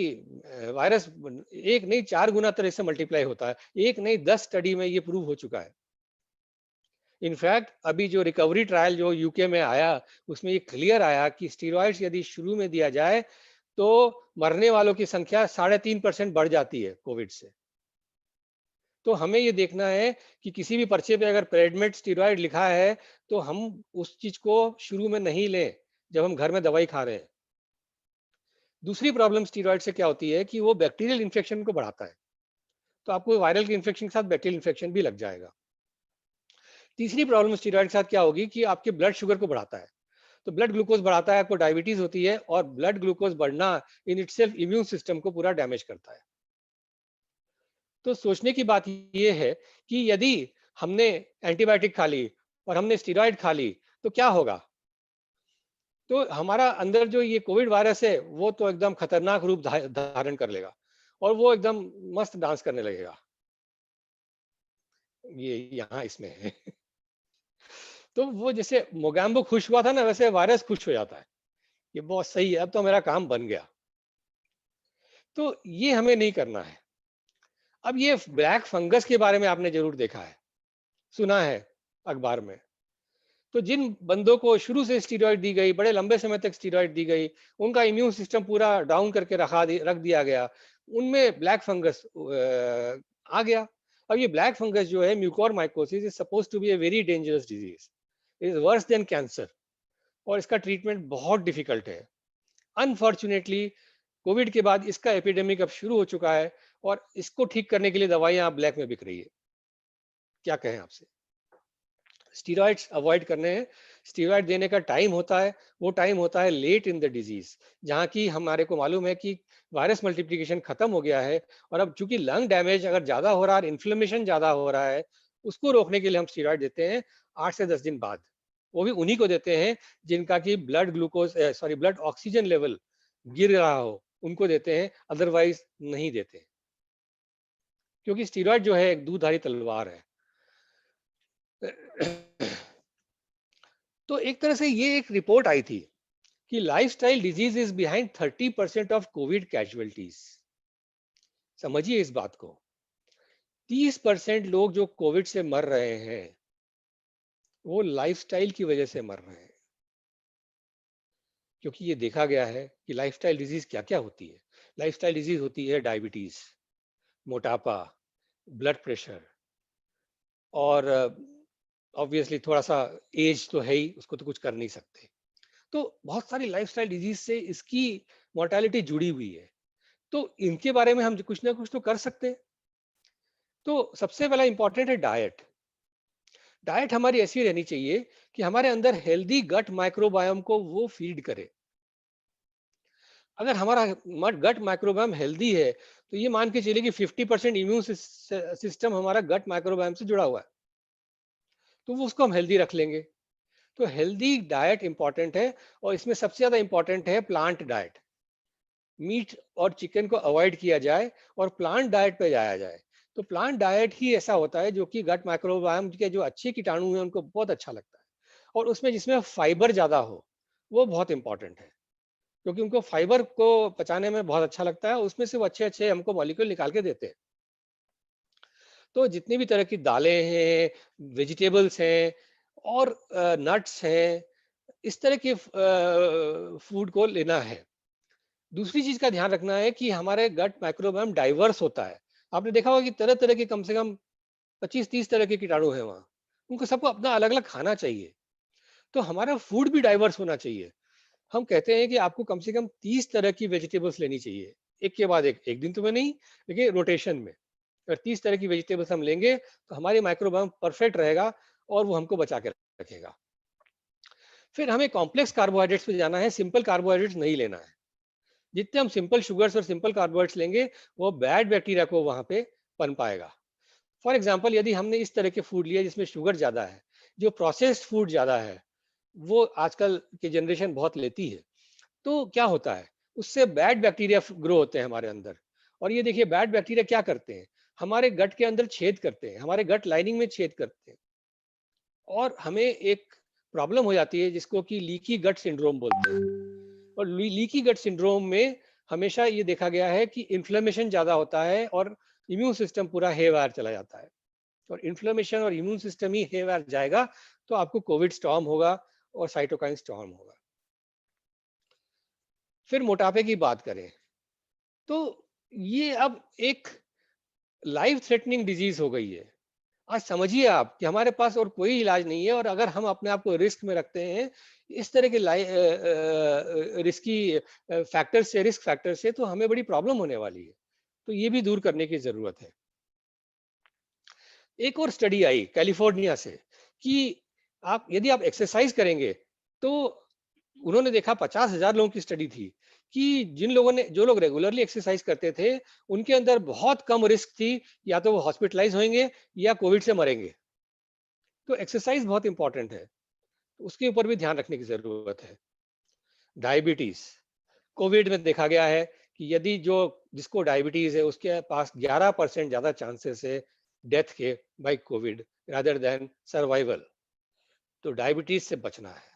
वायरस एक नहीं 4 गुना तरह से मल्टीप्लाई होता है। एक नहीं 10 स्टडी में ये प्रूव हो चुका है। इनफैक्ट अभी जो रिकवरी ट्रायल जो यूके में आया, उसमें ये क्लियर आया कि स्टीरॉइड्स यदि शुरू में दिया जाए तो मरने वालों की संख्या 3.5% बढ़ जाती है कोविड से। तो हमें ये देखना है कि किसी भी पर्चे पे अगर प्रेडमेट स्टीरॉइड लिखा है तो हम उस चीज को शुरू में नहीं लें जब हम घर में दवाई खा रहे हैं। दूसरी प्रॉब्लम स्टीरॉइड से क्या होती है कि वो बैक्टीरियल इन्फेक्शन को बढ़ाता है, तो आपको वायरल के इन्फेक्शन के साथ बैक्टीरियल इन्फेक्शन भी लग जाएगा। तीसरी प्रॉब्लम स्टीरॉइड के साथ क्या होगी कि आपके ब्लड शुगर को बढ़ाता है, तो ब्लड ग्लूकोज बढ़ाता है, आपको डायबिटीज होती है, और ब्लड ग्लूकोज बढ़ना इन इटसेल्फ इम्यून सिस्टम को पूरा डैमेज करता है। तो सोचने की बात यह है कि यदि हमने एंटीबायोटिक खा ली और हमने स्टीरॉइड खा ली तो क्या होगा? तो हमारा अंदर जो ये कोविड वायरस है वो तो एकदम खतरनाक रूप धारण कर लेगा और वो एकदम मस्त डांस करने लगेगा। ये यहाँ इसमें है। तो वो जैसे मोगैम्बो खुश हुआ था ना, वैसे वायरस खुश हो जाता है, ये बहुत सही है, अब तो मेरा काम बन गया। तो ये हमें नहीं करना है। अब ये ब्लैक फंगस के बारे में आपने जरूर देखा है, सुना है अखबार में। तो जिन बंदों को शुरू से स्टीरॉइड दी गई, बड़े लंबे समय तक स्टीरॉइड दी गई, उनका इम्यून सिस्टम पूरा डाउन करके रख दिया गया, उनमें ब्लैक फंगस आ गया। अब ये ब्लैक फंगस जो है, mucormycosis, is suppose to be a very dangerous disease, is worse than cancer, और इसका ट्रीटमेंट बहुत डिफिकल्ट है। अनफॉर्चुनेटली कोविड के बाद इसका एपिडेमिक अब शुरू हो चुका है और इसको ठीक करने के लिए दवाइयां आप ब्लैक में बिक रही है। क्या कहें आपसे? स्टीरॉइड्स अवॉइड करने हैं। स्टीरॉइड देने का टाइम होता है, वो टाइम होता है लेट इन द डिजीज, जहाँ की हमारे को मालूम है कि वायरस मल्टीप्लिकेशन खत्म हो गया है, और अब चूंकि लंग डैमेज अगर ज्यादा हो रहा है, इन्फ्लेमेशन ज्यादा हो रहा है, उसको रोकने के लिए हम स्टीरॉइड देते हैं 8 से 10 दिन बाद। वो भी उन्हीं को देते हैं जिनका की ब्लड ऑक्सीजन लेवल गिर रहा हो, उनको देते हैं, अदरवाइज नहीं देते। क्योंकि स्टीरॉइड जो है एक दूधारी तलवार है। तो एक तरह से ये एक रिपोर्ट आई थी कि lifestyle disease is behind 30% of Covid casualties. समझिए इस बात को, 30% लोग जो कोविड से मर रहे हैं वो लाइफस्टाइल की वजह से मर रहे हैं। क्योंकि ये देखा गया है कि लाइफस्टाइल डिजीज क्या क्या होती है। लाइफस्टाइल डिजीज होती है डायबिटीज, मोटापा, ब्लड प्रेशर, और ऑब्वियसली थोड़ा सा एज तो है ही, उसको तो कुछ कर नहीं सकते। तो बहुत सारी लाइफस्टाइल डिजीज से इसकी मोर्टेलिटी जुड़ी हुई है, तो इनके बारे में हम कुछ ना कुछ तो कर सकते हैं। तो सबसे पहला इंपॉर्टेंट है डाइट। डाइट हमारी ऐसी रहनी चाहिए कि हमारे अंदर हेल्दी गट माइक्रोबायोम को वो फीड करे। अगर हमारा गट माइक्रोबायोम हेल्दी है तो ये मान के चलिए कि 50% इम्यून सिस्टम हमारा गट माइक्रोबायोम से जुड़ा हुआ है, तो वो उसको हम हेल्दी रख लेंगे। तो हेल्दी डाइट इंपॉर्टेंट है, और इसमें सबसे ज्यादा इंपॉर्टेंट है प्लांट डाइट। मीट और चिकन को अवॉइड किया जाए और प्लांट डाइट पे जाया जाए। तो प्लांट डाइट ही ऐसा होता है जो कि गट माइक्रोबायोम के जो अच्छे कीटाणु हैं उनको बहुत अच्छा लगता है, और उसमें जिसमें फाइबर ज्यादा हो वो बहुत इंपॉर्टेंट है, क्योंकि उनको फाइबर को पचाने में बहुत अच्छा लगता है, उसमें से वो अच्छे अच्छे हमको मॉलिक्यूल निकाल के देते हैं। तो जितनी भी तरह की दालें हैं, वेजिटेबल्स हैं, और नट्स हैं, इस तरह के फूड को लेना है। दूसरी चीज का ध्यान रखना है कि हमारे गट माइक्रोबायोम डाइवर्स होता है। आपने देखा होगा कि तरह तरह के कम से कम 25-30 तरह के कीटाणु हैं वहाँ, उनको सबको अपना अलग अलग खाना चाहिए। तो हमारा फूड भी डाइवर्स होना चाहिए। हम कहते हैं कि आपको कम से कम 30 तरह की वेजिटेबल्स लेनी चाहिए, एक के बाद एक दिन तो में नहीं, लेकिन रोटेशन में। अगर 30 तरह की वेजिटेबल्स हम लेंगे तो हमारी माइक्रोबायोम परफेक्ट रहेगा और वो हमको बचा के रखेगा। फिर हमें कॉम्प्लेक्स कार्बोहाइड्रेट्स पे जाना है, सिंपल कार्बोहाइड्रेट्स नहीं लेना है। जितने हम सिंपल शुगर्स और सिंपल कार्बोहाइड्रेट्स लेंगे वो बैड बैक्टीरिया को वहां पे पन पाएगा। फॉर एग्जाम्पल, यदि हमने इस तरह के फूड लिया जिसमें शुगर ज्यादा है, जो प्रोसेस्ड फूड ज्यादा है, वो आजकल की जनरेशन बहुत लेती है, तो क्या होता है, उससे बैड बैक्टीरिया ग्रो होते हैं हमारे अंदर। और ये देखिए, बैड बैक्टीरिया क्या करते हैं, हमारे गट के अंदर छेद करते हैं, हमारे गट लाइनिंग में छेद करते हैं, और हमें एक प्रॉब्लम हो जाती है जिसको कि लीकी गट सिंड्रोम बोलते हैं। और लीकी गट सिंड्रोम में हमेशा ये देखा गया है कि इन्फ्लेमेशन ज्यादा होता है और इम्यून सिस्टम पूरा हेवायर चला जाता है। और इन्फ्लेमेशन और इम्यून सिस्टम ही हेवायर जाएगा तो आपको कोविड स्टॉर्म होगा और साइटोकाइन स्टॉर्म होगा। फिर मोटापे की बात करें तो ये अब एक लाइफ थ्रेटनिंग डिजीज हो गई है। आज समझिए आप कि हमारे पास और कोई इलाज नहीं है, और अगर हम अपने आप को रिस्क में रखते हैं इस तरह के रिस्की फैक्टर से, रिस्क फैक्टर से, तो हमें बड़ी प्रॉब्लम होने वाली है। तो ये भी दूर करने की जरूरत है। एक और स्टडी आई कैलिफोर्निया से कि आप यदि आप एक्सरसाइज करेंगे तो उन्होंने देखा, 50,000 लोगों की स्टडी थी, कि जिन लोगों ने, जो लोग रेगुलरली एक्सरसाइज करते थे, उनके अंदर बहुत कम रिस्क थी या तो वो हॉस्पिटलाइज होंगे या कोविड से मरेंगे। तो एक्सरसाइज बहुत इंपॉर्टेंट है, उसके ऊपर भी ध्यान रखने की जरूरत है। डायबिटीज, कोविड में देखा गया है कि यदि जिसको डायबिटीज है उसके पास 11% ज्यादा चांसेस है डेथ के by Covid rather than survival. तो डायबिटीज से बचना है।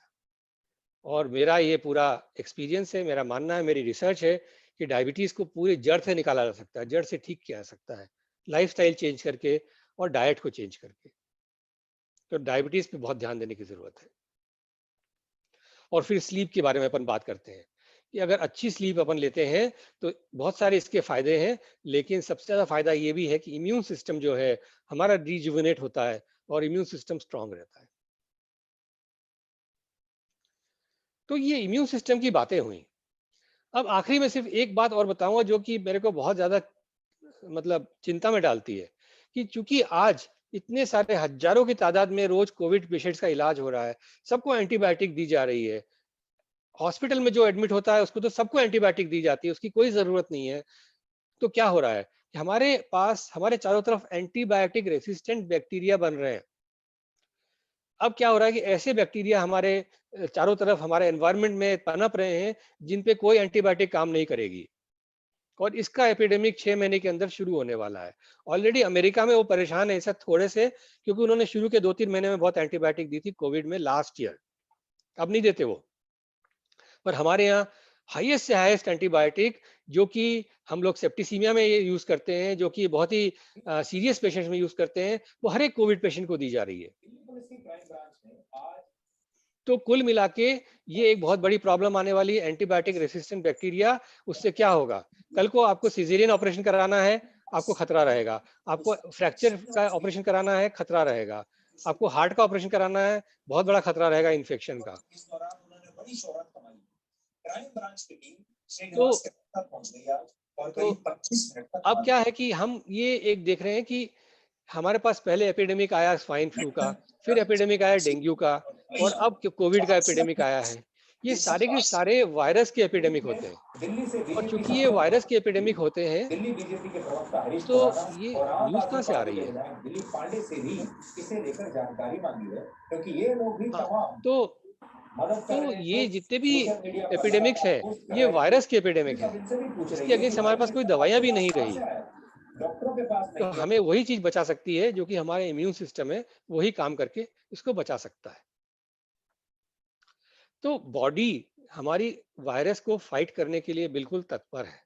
और मेरा ये पूरा एक्सपीरियंस है, मेरा मानना है, मेरी रिसर्च है कि डायबिटीज को पूरी जड़ से निकाला जा सकता है, जड़ से ठीक किया जा सकता है, लाइफस्टाइल चेंज करके और डाइट को चेंज करके। तो डायबिटीज पे बहुत ध्यान देने की जरूरत है। और फिर स्लीप के बारे में अपन बात करते हैं कि अगर अच्छी स्लीप अपन लेते हैं तो बहुत सारे इसके फायदे हैं, लेकिन सबसे ज्यादा फायदा ये भी है कि इम्यून सिस्टम जो है हमारा रिजुविनेट होता है और इम्यून सिस्टम स्ट्रांग रहता है। तो ये इम्यून सिस्टम की बातें हुई। अब आखिरी में सिर्फ एक बात और बताऊंगा जो कि मेरे को बहुत ज्यादा मतलब चिंता में डालती है, कि चूंकि आज इतने सारे हजारों की तादाद में रोज कोविड पेशेंट्स का इलाज हो रहा है, सबको एंटीबायोटिक दी जा रही है, हॉस्पिटल में जो एडमिट होता है उसको तो सबको एंटीबायोटिक दी जाती है, उसकी कोई जरूरत नहीं है। तो क्या हो रहा है कि हमारे पास, हमारे चारों तरफ एंटीबायोटिक रेसिस्टेंट बैक्टीरिया बन रहे हैं। अब क्या हो रहा है कि ऐसे बैक्टीरिया हमारे चारों तरफ हमारे एनवायरनमेंट में पनप रहे हैं जिन पे कोई एंटीबायोटिक काम नहीं करेगी, और इसका एपिडेमिक 6 महीने के अंदर शुरू होने वाला है। ऑलरेडी अमेरिका में वो परेशान है ऐसा थोड़े से, क्योंकि उन्होंने शुरू के 2-3 महीने में बहुत एंटीबायोटिक दी थी कोविड में लास्ट ईयर, अब नहीं देते वो। पर हमारे यहाँ हाईएस्ट से हाईएस्ट एंटीबायोटिक जो कि हम लोग सेप्टिसीमिया में ये यूज करते हैं, जो कि बहुत ही सीरियस पेशेंट्स में यूज करते हैं, वो हर एक कोविड पेशेंट को दी जा रही है। तो कुल मिला के ये एक बहुत बड़ी प्रॉब्लम आने वाली है, एंटीबायोटिक रेसिस्टेंट बैक्टीरिया। उससे क्या होगा, कल को आपको सिजेरियन ऑपरेशन कराना है, आपको खतरा रहेगा, आपको फ्रैक्चर का ऑपरेशन कराना है, खतरा रहेगा, आपको हार्ट का ऑपरेशन कराना है, बहुत बड़ा खतरा रहेगा इन्फेक्शन का। तो अब क्या है कि हम ये एक देख रहे हैं कि हमारे पास पहले एपिडेमिक आया स्वाइन फ्लू का, फिर एपिडेमिक आया डेंगू का, और अब कोविड का एपिडेमिक आया है। ये सारे के सारे वायरस के एपिडेमिक होते हैं, और चूंकि ये वायरस के एपिडेमिक होते हैं तो ये न्यूज कहाँ से आ रही है? हाँ, तो ये जितने भी एपिडेमिक्स हैं ये वायरस के एपिडेमिक हैं, इसके अगेंस्ट हमारे पास कोई दवाइयां भी नहीं रही। तो हमें वही चीज बचा सकती है जो कि हमारे इम्यून सिस्टम है, वही काम करके इसको बचा सकता है। तो बॉडी हमारी वायरस को फाइट करने के लिए बिल्कुल तत्पर है,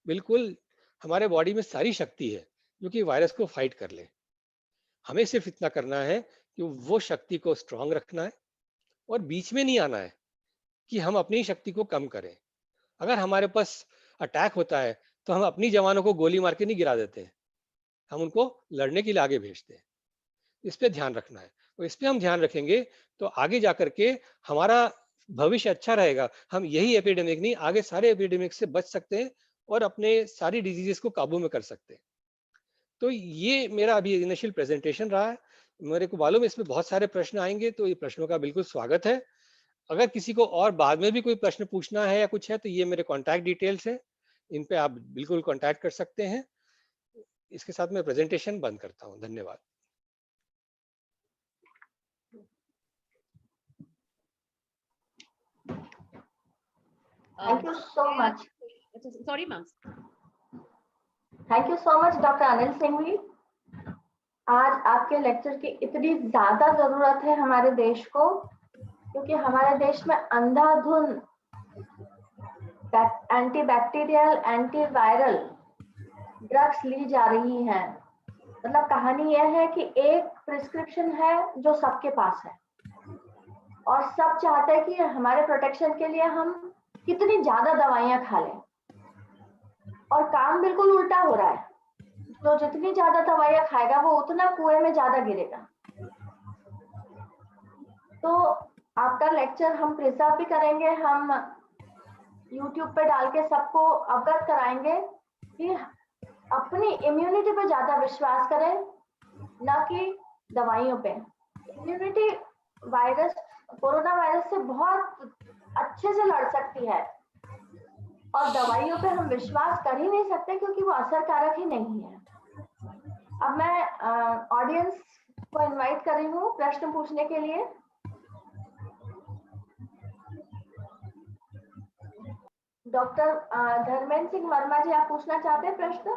बिल्कुल हमारे बॉडी में सारी शक्ति है जो कि वायरस को फाइट कर ले। हमें सिर्फ इतना करना है कि वो शक्ति को स्ट्रांग रखना है और बीच में नहीं आना है कि हम अपनी शक्ति को कम करें। अगर हमारे पास अटैक होता है तो हम अपनी जवानों को गोली मार के नहीं गिरा देते, हम उनको लड़ने के लिए आगे भेजते हैं। इस पे ध्यान रखना है, और इस पे हम ध्यान रखेंगे तो आगे जाकर के हमारा भविष्य अच्छा रहेगा। हम यही एपिडेमिक नहीं, आगे सारे एपिडेमिक से बच सकते हैं और अपने सारी डिजीजेस को काबू में कर सकते हैं। तो ये मेरा अभी इनिशियल प्रेजेंटेशन रहा है। मेरे को मालूम है इसमें बहुत सारे प्रश्न आएंगे, तो ये प्रश्नों का बिल्कुल स्वागत है। अगर किसी को और बाद में भी कोई प्रश्न पूछना है या कुछ है, तो ये मेरे कॉन्टैक्ट डिटेल्स है, इन पे आप बिल्कुल कॉन्टैक्ट कर सकते हैं। इसके साथ मैं प्रेजेंटेशन बंद करता हूँ। धन्यवाद। Thank you so much. Sorry, ma'am. Thank you so much, Dr. Anil Singhvi. आज आपके लेक्चर की इतनी ज्यादा जरूरत है हमारे देश को, क्योंकि हमारे देश में अंधाधुंध एंटीबैक्टीरियल, एंटीवायरल ड्रग्स ली जा रही हैं। मतलब कहानी यह है कि एक प्रिस्क्रिप्शन है जो सबके पास है, और सब चाहते हैं कि हमारे प्रोटेक्शन के लिए हम कितनी ज्यादा दवाइयां खा लें, और काम बिल्कुल उल्टा हो रहा है। तो जितनी ज्यादा दवाइयां खाएगा वो उतना कुएं में ज्यादा गिरेगा। तो आपका लेक्चर हम प्रिजर्व भी करेंगे, हम YouTube पे डाल के सबको अवगत कराएंगे कि अपनी इम्यूनिटी पे ज्यादा विश्वास करें, न कि दवाइयों पे। इम्यूनिटी वायरस, कोरोना वायरस से बहुत अच्छे से लड़ सकती है, और दवाइयों पे हम विश्वास कर ही नहीं सकते क्योंकि वो असरकारक ही नहीं है। अब मैं ऑडियंस को इनवाइट कर रही हूँ प्रश्न पूछने के लिए। डॉक्टर धर्मेंद्र सिंह वर्मा जी, आप पूछना चाहते हैं प्रश्न?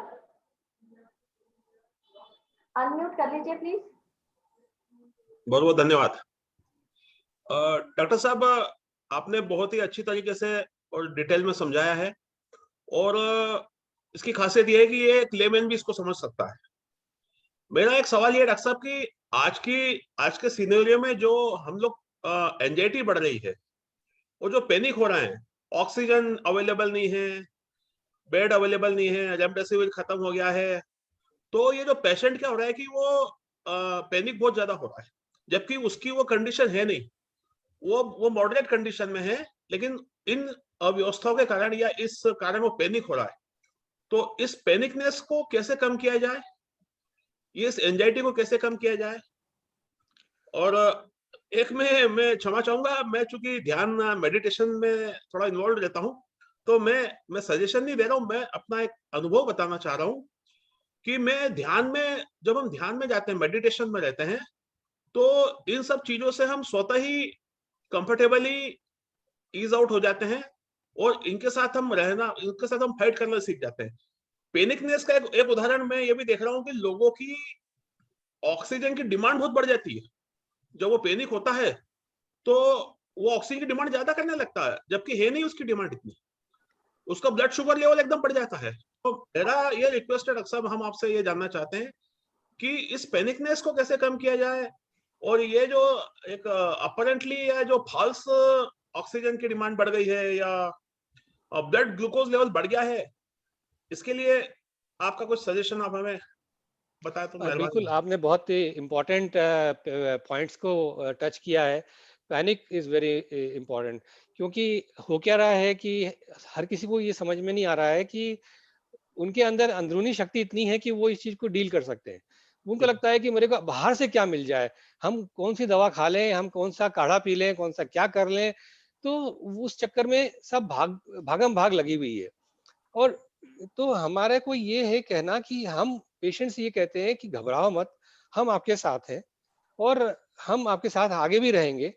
अनम्यूट कर लीजिए प्लीज। बहुत बहुत धन्यवाद। डॉक्टर साहब, आपने बहुत ही अच्छी तरीके से और डिटेल में समझाया है, और इसकी खासियत यह है कि ये एक लेमैन भी इसको समझ सकता है। मेरा एक सवाल ये है डॉक्टर साहब कि आज के सिनेरियो में जो हम लोग एंजाइटी बढ़ रही है और जो पैनिक हो रहे हैं, ऑक्सीजन अवेलेबल नहीं है, बेड अवेलेबल नहीं है, रेमडेसिविर खत्म हो गया है, तो ये जो पेशेंट क्या हो रहा है कि वो पैनिक बहुत ज्यादा हो रहा है, जबकि उसकी वो कंडीशन है नहीं, वो मॉडरेट कंडीशन में है, लेकिन इन अव्यवस्थाओं के कारण या इस कारण वो पैनिक हो रहा है। तो इस पैनिकनेस को कैसे कम किया जाए, इस एंजाइटी को कैसे कम किया जाए? और एक मैं क्षमा चाहूंगा, मैं चूंकि ध्यान मेडिटेशन में थोड़ा इन्वॉल्व रहता हूं, तो मैं सजेशन नहीं दे रहा हूं, मैं अपना एक अनुभव बताना चाह रहा हूं कि मैं जब हम ध्यान में जाते हैं, मेडिटेशन में रहते हैं, तो इन सब चीजों से हम स्वतः ही कंफर्टेबली ईज आउट हो जाते हैं, और इनके साथ हम फाइट करना सीख जाते हैं। पैनिकनेस का एक उदाहरण मैं ये भी देख रहा हूँ कि लोगों की ऑक्सीजन की डिमांड बहुत बढ़ जाती है। जब वो पैनिक होता है तो वो ऑक्सीजन की डिमांड ज्यादा करने लगता है, जबकि है नहीं उसकी डिमांड इतनी, उसका ब्लड शुगर लेवल एकदम बढ़ जाता है। तो मेरा ये रिक्वेस्ट है डॉक्टर साहब, हम आपसे ये जानना चाहते हैं कि इस पैनिकनेस को कैसे कम किया जाए, और ये जो एक अपरेंटली या जो फॉल्स ऑक्सीजन की डिमांड बढ़ गई है या ब्लड ग्लूकोज लेवल बढ़ गया है, इसके लिए आपका कुछ सजेशन आप हमें बताएं तो मेहरबानी। बिल्कुल, आपने बहुत ही इम्पोर्टेंट पॉइंट्स को टच किया है। पैनिक इज वेरी इम्पोर्टेंट, क्योंकि हो क्या रहा है कि हर किसी को ये समझ में नहीं आ रहा है कि उनके अंदर अंदरूनी शक्ति इतनी है कि वो इस चीज को डील कर सकते हैं। उनको लगता है कि मेरे को बाहर से क्या मिल जाए, हम कौन सी दवा खा लें, हम कौन सा काढ़ा पी लें, कौन सा क्या कर लें, तो उस चक्कर में सब भागम भाग लगी हुई है। और तो हमारे को ये है कहना कि हम पेशेंट्स ये कहते हैं कि घबराओ मत, हम आपके साथ हैं और हम आपके साथ आगे भी रहेंगे।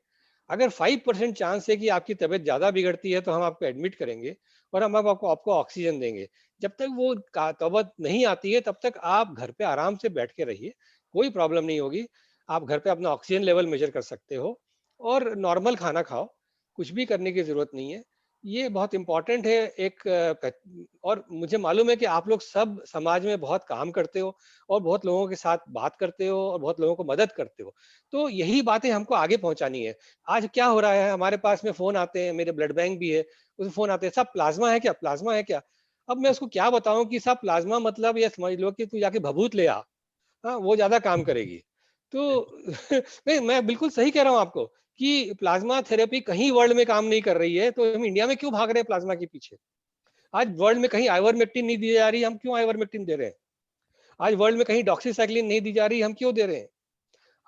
अगर 5% चांस है कि आपकी तबीयत ज्यादा बिगड़ती है तो हम आपको एडमिट करेंगे और हम आपको ऑक्सीजन देंगे। जब तक वो तबीयत नहीं आती है तब तक आप घर पे आराम से बैठ के रहिए, कोई प्रॉब्लम नहीं होगी। आप घर पे अपना ऑक्सीजन लेवल मेजर कर सकते हो और नॉर्मल खाना खाओ, कुछ भी करने की जरूरत नहीं है। ये बहुत इंपॉर्टेंट है और मुझे मालूम है कि आप लोग सब समाज में बहुत काम करते हो और बहुत लोगों के साथ बात करते हो और बहुत लोगों को मदद करते हो, तो यही बातें हमको आगे पहुंचानी है। आज क्या हो रहा है, हमारे पास में फोन आते हैं, मेरे ब्लड बैंक भी है, उसमें फोन आते हैं, सब प्लाज्मा है क्या, प्लाज्मा है क्या। अब मैं उसको क्या बताऊं कि सब प्लाज्मा मतलब ये समझ लो कि तू जाके भभूत ले आ, हाँ वो ज्यादा काम करेगी। तो नहीं, मैं बिल्कुल सही कह रहा हूँ आपको कि प्लाज्मा थेरेपी कहीं वर्ल्ड में काम नहीं कर रही है, तो हम इंडिया में क्यों भाग रहे हैं प्लाज्मा के पीछे। आज वर्ल्ड में कहीं आइवरमेक्टिन नहीं दी जा रही, हम क्यों आइवरमेक्टिन दे रहे हैं। आज वर्ल्ड में कहीं डॉक्सीसाइक्लिन नहीं दी जा रही, हम क्यों दे रहे हैं?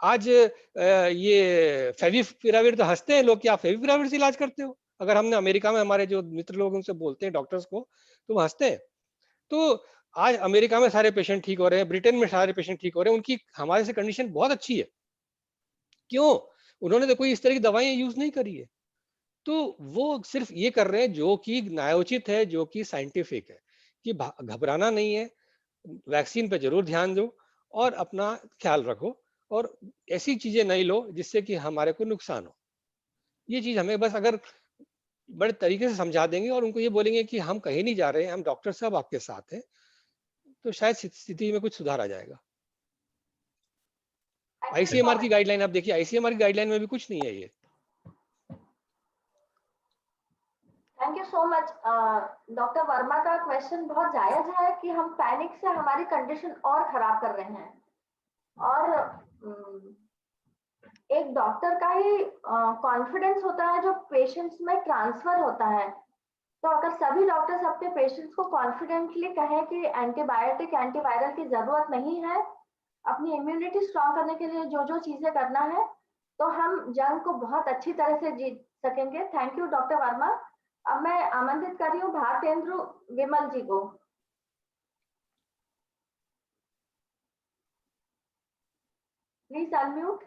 आज ये फेविपिराविर तो हंसते हैं लोग कि आप फेविपिराविर से इलाज करते हो। अगर हमने अमेरिका में हमारे जो मित्र लोग उनसे बोलते हैं डॉक्टर्स को, तो वो हंसते हैं। तो आज अमेरिका में सारे पेशेंट ठीक हो रहे हैं, ब्रिटेन में सारे पेशेंट ठीक हो रहे हैं, उनकी हमारे से कंडीशन बहुत अच्छी है। क्यों? उन्होंने तो कोई इस तरह की दवाइयां यूज नहीं करी है। तो वो सिर्फ ये कर रहे हैं जो कि न्यायोचित है, जो कि साइंटिफिक है, कि घबराना नहीं है, वैक्सीन पे जरूर ध्यान दो और अपना ख्याल रखो, और ऐसी चीजें नहीं लो जिससे कि हमारे को नुकसान हो। ये चीज हमें बस अगर बड़े तरीके से समझा देंगे और उनको ये बोलेंगे कि हम कहीं नहीं जा रहे हैं, हम डॉक्टर साहब आपके साथ हैं, तो शायद स्थिति में कुछ सुधार आ जाएगा। आईसीएमआर की गाइडलाइन आप देखिए, आईसीएमआर की गाइडलाइन में भी कुछ नहीं है ये। Thank you so much. Doctor Verma का क्वेश्चन बहुत जायज है कि हम पैनिक से हमारी कंडीशन और खराब कर रहे हैं, और एक डॉक्टर का ही कॉन्फिडेंस होता है जो पेशेंट्स में ट्रांसफर होता है। तो अगर सभी डॉक्टर्स अपने पेशेंट्स को कॉन्फिडेंटली कहें कि एंटीबायोटिक एंटीवायरल की जरूरत नहीं है, अपनी इम्यूनिटी स्ट्रॉन्ग करने के लिए जो जो चीजें करना है, तो हम जंग को बहुत अच्छी तरह से जीत सकेंगे। Thank you doctor Verma. अब मैं आमंत्रित कर रही हूँ भारतेंद्र विमल जी को। Please unmute.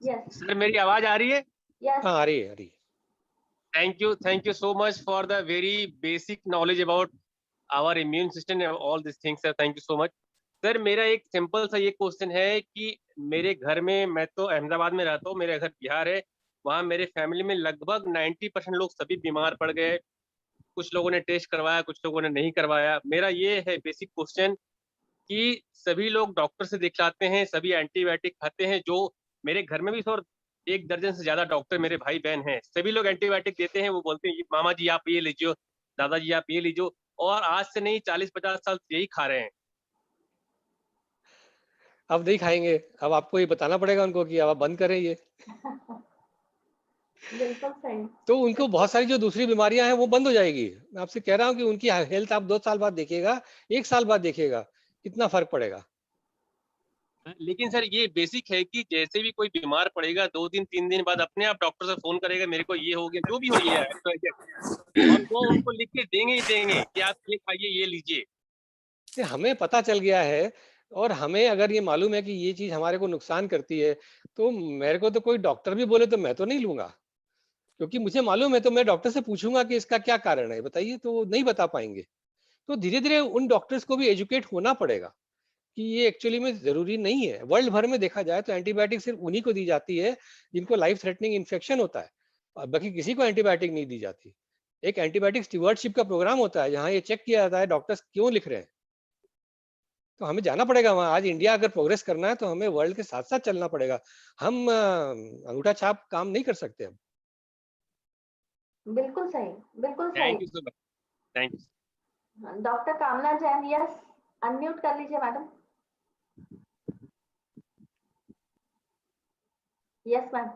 यस सर, मेरी आवाज आ रही है? यस हाँ, आ रही है, आ रही है। Thank you so much for the very basic knowledge about our immune system and all these things, sir. Thank you so much. Sir, मेरा एक सिंपल सा ये क्वेश्चन है कि मेरे घर में, मैं तो अहमदाबाद में रहता हूँ, मेरा घर बिहार है, वहाँ मेरे फैमिली में लगभग 90% लोग सभी बीमार पड़ गए। कुछ लोगों ने टेस्ट करवाया, कुछ लोगों ने नहीं करवाया। मेरा ये है बेसिक क्वेश्चन कि सभी लोग डॉक्टर से दिखलाते हैं, सभी एंटीबायोटिक खाते हैं, जो मेरे घर में भी सर 1 दर्जन से ज्यादा डॉक्टर मेरे भाई बहन हैं, सभी लोग एंटीबायोटिक देते हैं। वो बोलते हैं मामा जी आप ये लीजिए, दादाजी आप ये लीजिए, और आज से नहीं 40-50 साल से यही खा रहे हैं। अब नहीं खाएंगे, अब आपको ये बताना पड़ेगा उनको कि अब आप बंद करें ये। बिल्कुल सही। तो उनको बहुत सारी जो दूसरी बीमारियां हैं वो बंद हो जाएगी। मैं आपसे कह रहा हूँ कि उनकी हेल्थ आप 2 साल बाद देखिएगा, 1 साल बाद देखिएगा, कितना फर्क पड़ेगा। लेकिन सर ये बेसिक है कि जैसे भी कोई बीमार पड़ेगा 2 दिन 3 दिन बाद अपने आप डॉक्टर से फोन करेगा, मेरे को ये हो गया, जो भी हो गया है, और वो उनको लिख के देंगे ही देंगे कि आप ये खाइए, ये लीजिए। हमें पता चल गया है, और हमें अगर ये मालूम है कि ये चीज हमारे को नुकसान करती है, तो मेरे को तो कोई डॉक्टर भी बोले तो मैं तो नहीं लूंगा, क्योंकि मुझे मालूम है। तो मैं डॉक्टर से पूछूंगा कि इसका क्या कारण है, बताइए, तो वो नहीं बता पाएंगे। तो धीरे धीरे उन डॉक्टर्स को भी एजुकेट होना पड़ेगा कि ये एक्चुअली में जरूरी नहीं है। वर्ल्ड भर में देखा जाए तो एंटीबायोटिक सिर्फ उन्हीं को दी जाती है जिनको लाइफ थ्रेटनिंग इन्फेक्शन होता है, और बाकी किसी को एंटीबायोटिक नहीं दी जाती। एक एंटीबायोटिक स्टीवर्डशिप का प्रोग्राम होता है जहाँ ये चेक किया जाता है डॉक्टर्स क्यों लिख रहे हैं। तो हमें जाना पड़ेगा वहाँ। आज इंडिया अगर प्रोग्रेस करना है तो हमें वर्ल्ड के साथ साथ चलना पड़ेगा। हम अंगूठा छाप काम नहीं कर सकते अब। बिल्कुल सही, बिल्कुल सही। Thank you sir, thank you. Doctor कामना जैन, यस, अनम्यूट कर लीजिए madam. Yes ma'am.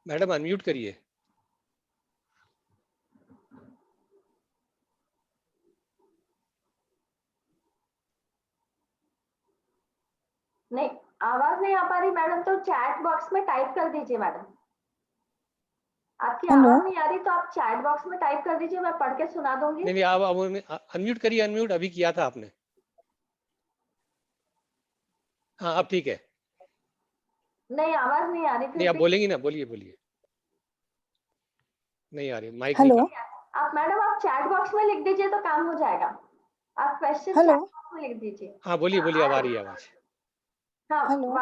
Madam unmute करिए। नहीं, आवाज नहीं आ पा रही मैडम, तो चैट बॉक्स में टाइप कर दीजिए मैडम। आपकी आवाज नहीं आ रही तो आप चैट बॉक्स में टाइप कर दीजिए, मैं पढ़ के सुना दूंगी। नहीं, आप अनम्यूट करिए, अनम्यूट अभी किया था आपने। हाँ, अब ठीक है। नहीं, आवाज नहीं आ रही। नहीं, आप बोलेंगी ना, बोलिए बोलिए। नहीं आ रही, माइक हेलो। नहीं। आप मैडम आप चैट बॉक्स में लिख दीजिए तो काम हो जाएगा। आप क्वेश्चन चैट बॉक्स में लिख दीजिए। हाँ, बोलिए बोलिए, अब आ रही है आवाज। हाँ, हेलो।